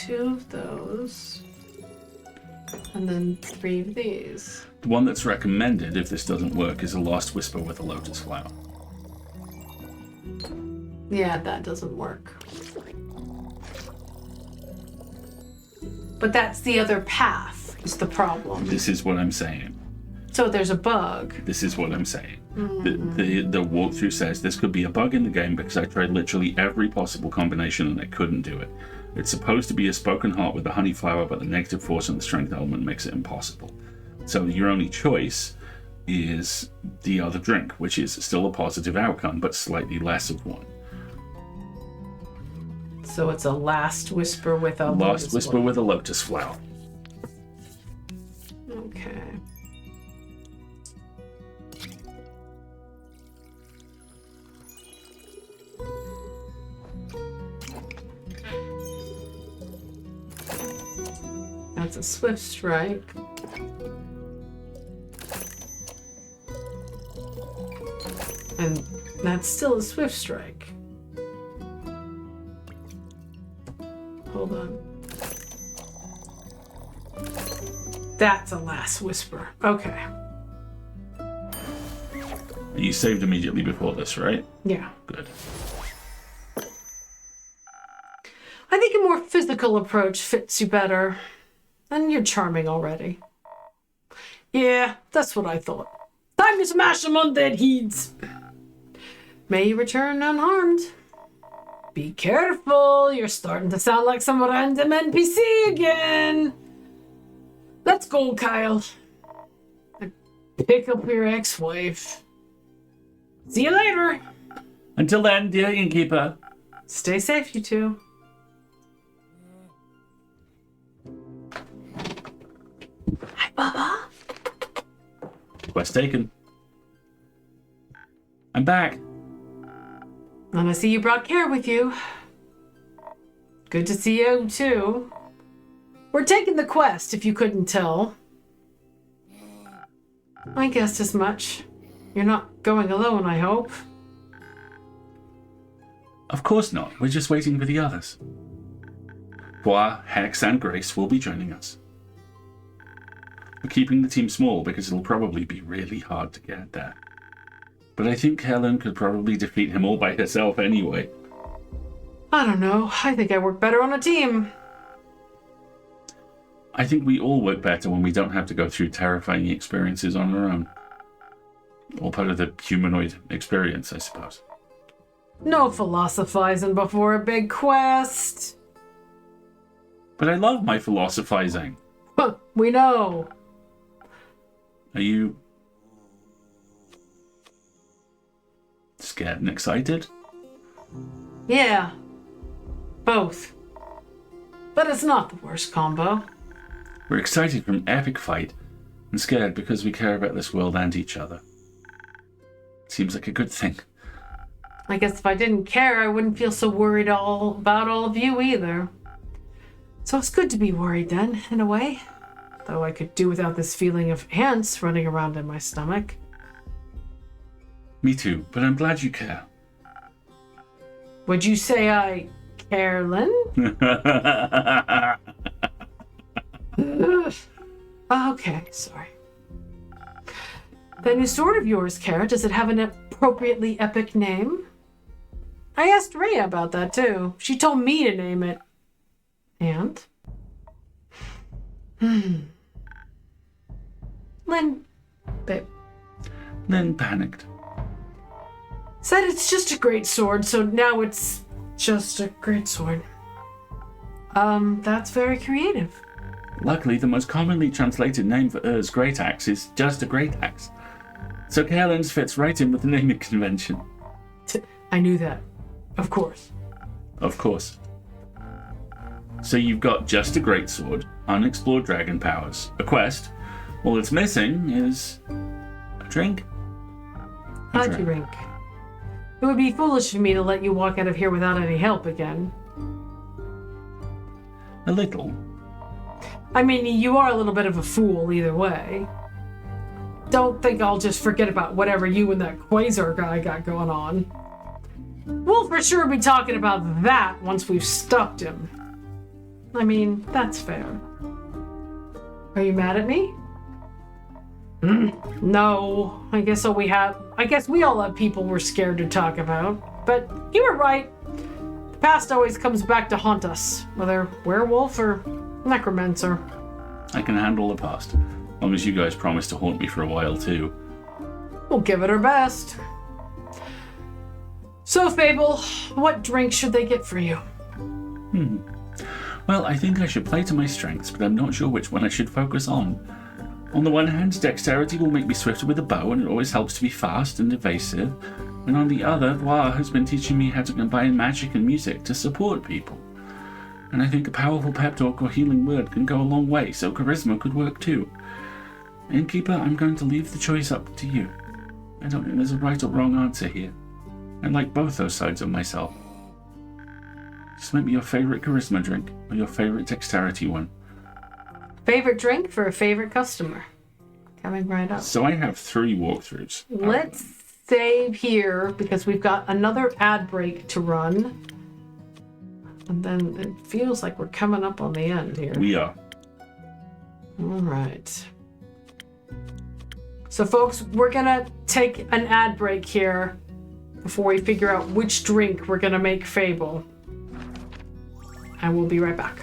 2 of those. And then 3 of these. the one that's recommended if this doesn't work is a Last Whisper with a lotus flower. Yeah, that doesn't work. But that's the other path, is the problem. This is what I'm saying. So there's a bug. This is what I'm saying. The walkthrough says this could be a bug in the game because I tried literally every possible combination and I couldn't do it. It's supposed to be a spoken heart with the honey flower, but the negative force and the strength element makes it impossible. So your only choice is the other drink, which is still a positive outcome, but slightly less of one. So it's a Last Whisper with a Last Whisper with a lotus flower. Okay. That's a Swift Strike. And that's still a Swift Strike. Hold on. That's a Last Whisper. Okay. You saved immediately before this, right? Yeah. Good. I think a more physical approach fits you better. And you're charming already. Yeah, that's what I thought. Time to smash some undead heeds. May you return unharmed. Be careful, you're starting to sound like some random NPC again. Let's go, Kyle. And pick up your ex-wife. See you later. Until then, dear innkeeper. Stay safe, you two. Hi, Bubba. Quest taken. I'm back. And I see you brought Care with you. Good to see you, too. We're taking the quest, if you couldn't tell. I guessed as much. You're not going alone, I hope. Of course not. We're just waiting for the others. Bois, Hex, and Grace will be joining us. We're keeping the team small because it'll probably be really hard to get there. But I think Helen could probably defeat him all by herself anyway. I don't know. I think I work better on a team. I think we all work better when we don't have to go through terrifying experiences on our own. All part of the humanoid experience, I suppose. No philosophizing before a big quest. But I love my philosophizing. Huh, we know. Are you scared and excited? Yeah. Both. But it's not the worst combo. We're excited from epic fight and scared because we care about this world and each other. Seems like a good thing. I guess if I didn't care, I wouldn't feel so worried about all of you either. So it's good to be worried then, in a way. Though I could do without this feeling of ants running around in my stomach. Me too, but I'm glad you care. Would you say I care, Lynn? Okay, sorry. The new sword of yours, Kara, does it have an appropriately epic name? I asked Rhea about that too. She told me to name it. And? Lynn, babe. Then panicked. Said it's just a great sword, so now it's just a great sword. That's very creative. Luckily, the most commonly translated name for Ur's great axe is just a great axe. So Kaelin's fits right in with the naming convention. I knew that. Of course. Of course. So you've got just a great sword, unexplored dragon powers. A quest. All it's missing is a drink. A drink. It would be foolish for me to let you walk out of here without any help again. A little. I mean, you are a little bit of a fool either way. Don't think I'll just forget about whatever you and that Quasar guy got going on. We'll for sure be talking about that once we've stuffed him. I mean, that's fair. Are you mad at me? No, I guess we all have people we're scared to talk about. But you were right. The past always comes back to haunt us, whether werewolf or necromancer. I can handle the past, as long as you guys promise to haunt me for a while too. We'll give it our best. So, Fable, what drink should they get for you? Well, I think I should play to my strengths, but I'm not sure which one I should focus on. On the one hand, dexterity will make me swifter with a bow, and it always helps to be fast and evasive. And on the other, Loire has been teaching me how to combine magic and music to support people. And I think a powerful pep talk or healing word can go a long way, so charisma could work too. Innkeeper, I'm going to leave the choice up to you. I don't think there's a right or wrong answer here. I like both those sides of myself. Just make me your favorite charisma drink, or your favorite dexterity one. Favorite drink for a favorite customer. Coming right up. So I have 3 walkthroughs. Let's save here because we've got another ad break to run. And then it feels like we're coming up on the end here. We are. All right. So folks, we're gonna take an ad break here before we figure out which drink we're gonna make Fable. And we'll be right back.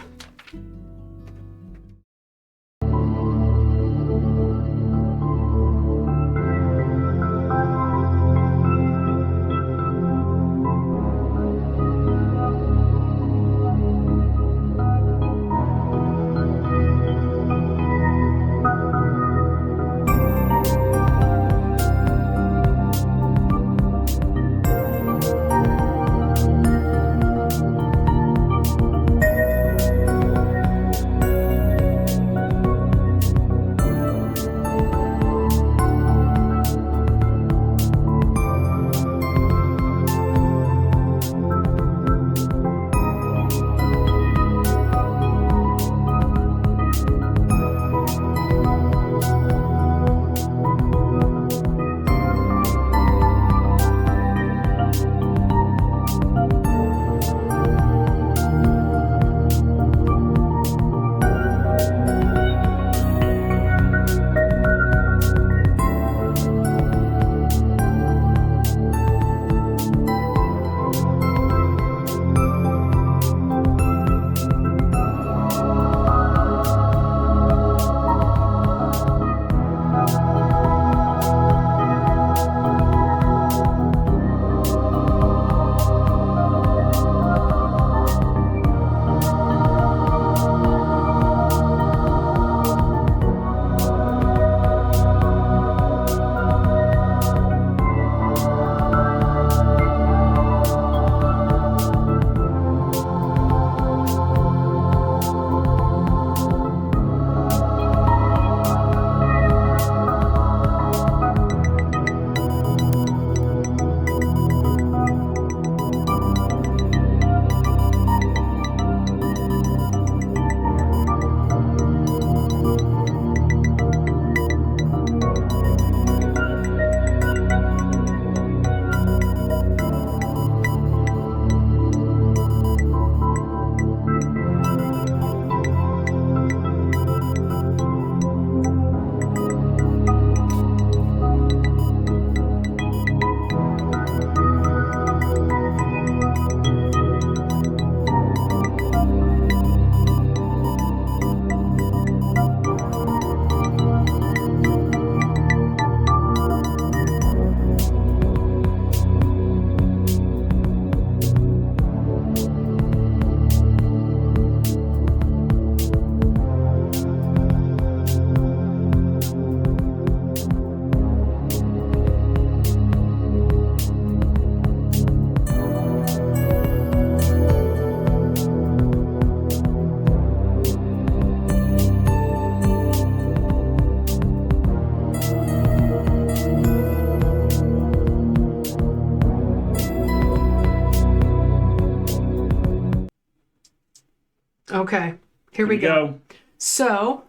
Okay, here we go. So,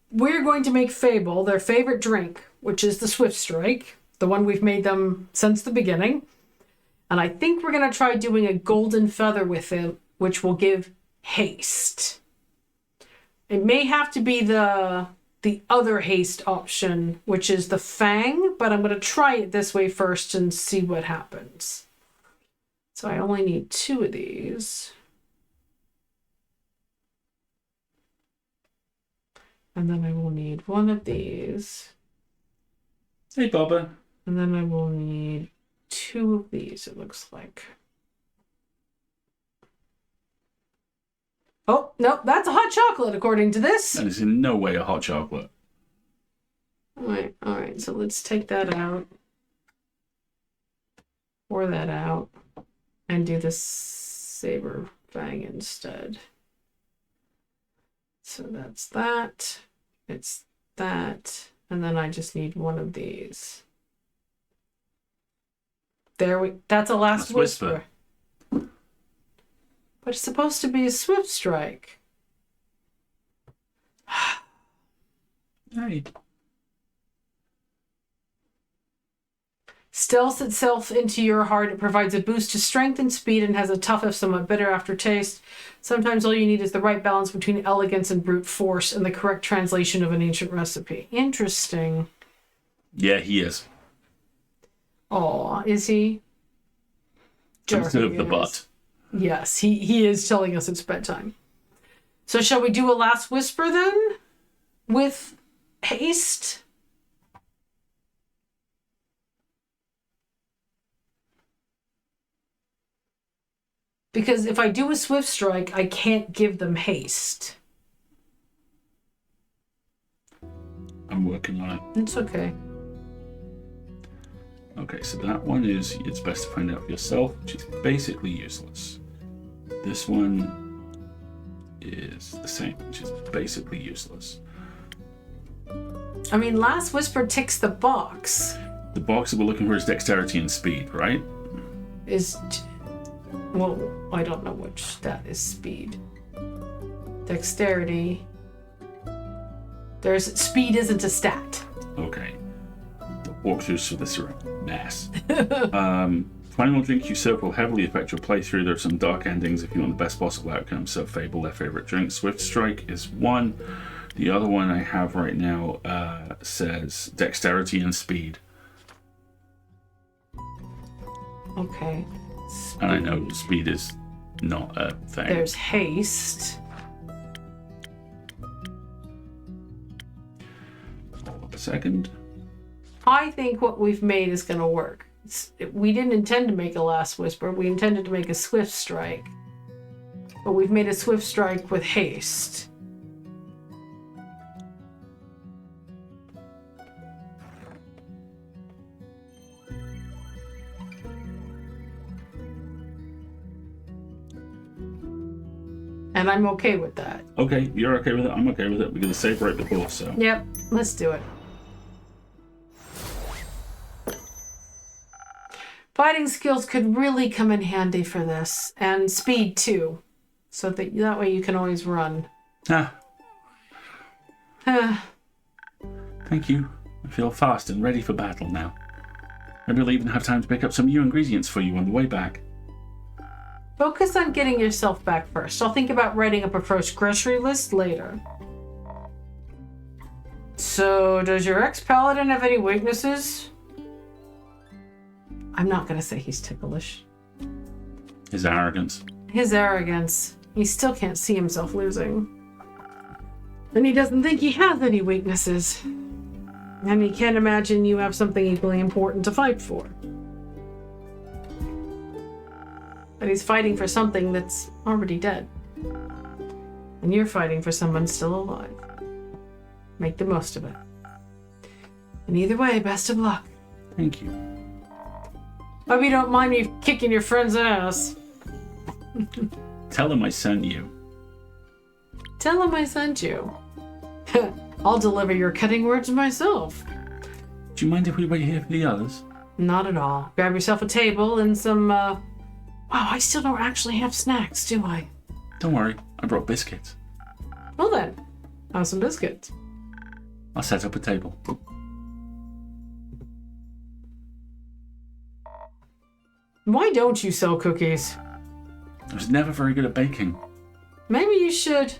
we're going to make Fable their favorite drink, which is the Swift Strike, the one we've made them since the beginning. And I think we're going to try doing a golden feather with it, which will give haste. It may have to be the other haste option, which is the Fang, but I'm going to try it this way first and see what happens. So I only need 2 of these. And then I will need 1 of these. Hey, Bubba. And then I will need 2 of these, it looks like. Oh, no, that's a hot chocolate, according to this. That is in no way a hot chocolate. All right, so let's take that out. Pour that out. And do the Saber Fang instead. So that's that. It's that. And then I just need 1 of these. That's a last whisper. But it's supposed to be a Swift Strike. Hey. Stealth itself into your heart. It provides a boost to strength and speed and has a tough, if somewhat bitter aftertaste. Sometimes all you need is the right balance between elegance and brute force and the correct translation of an ancient recipe. Interesting. Yeah, he is. Aw, is he? Instead of the butt. Yes, he is telling us it's bedtime. So shall we do a last whisper then? With haste? Because if I do a Swift Strike, I can't give them haste. I'm working on it. It's okay. Okay, so that one is, it's best to find out for yourself, which is basically useless. This one is the same, which is basically useless. I mean, Last Whisper ticks the box. The box that we're looking for is dexterity and speed, right? Well, I don't know which stat is speed. Dexterity. Speed isn't a stat. Okay. The walkthroughs for this are a mess. Final drink you serve will heavily affect your playthrough. There are some dark endings if you want the best possible outcome. So Fable, their favorite drink. Swift Strike is one. The other one I have right now says dexterity and speed. Okay. Speed. And I know speed is not a thing. There's haste. Hold up a second. I think what we've made is going to work. We didn't intend to make a Last Whisper. We intended to make a Swift Strike. But we've made a Swift Strike with haste. And I'm okay with that. Okay, you're okay with it. I'm okay with it. We're going to save right before, so. Yep, let's do it. Fighting skills could really come in handy for this, and speed too, so that way you can always run. Thank you. I feel fast and ready for battle now. Maybe I'll even have time to pick up some new ingredients for you on the way back. Focus on getting yourself back first. I'll think about writing up a first grocery list later. So, does your ex-paladin have any weaknesses? I'm not going to say he's ticklish. His arrogance. His arrogance. He still can't see himself losing. And he doesn't think he has any weaknesses. And he can't imagine you have something equally important to fight for. But he's fighting for something that's already dead. And you're fighting for someone still alive. Make the most of it. And either way, best of luck. Thank you. Hope you don't mind me kicking your friend's ass. Tell him I sent you. Tell him I sent you. I'll deliver your cutting words myself. Do you mind if we wait here for the others? Not at all. Grab yourself a table and some, Wow, I still don't actually have snacks, do I? Don't worry, I brought biscuits. Well then, have some biscuits. I'll set up a table. Why don't you sell cookies? I was never very good at baking. Maybe you should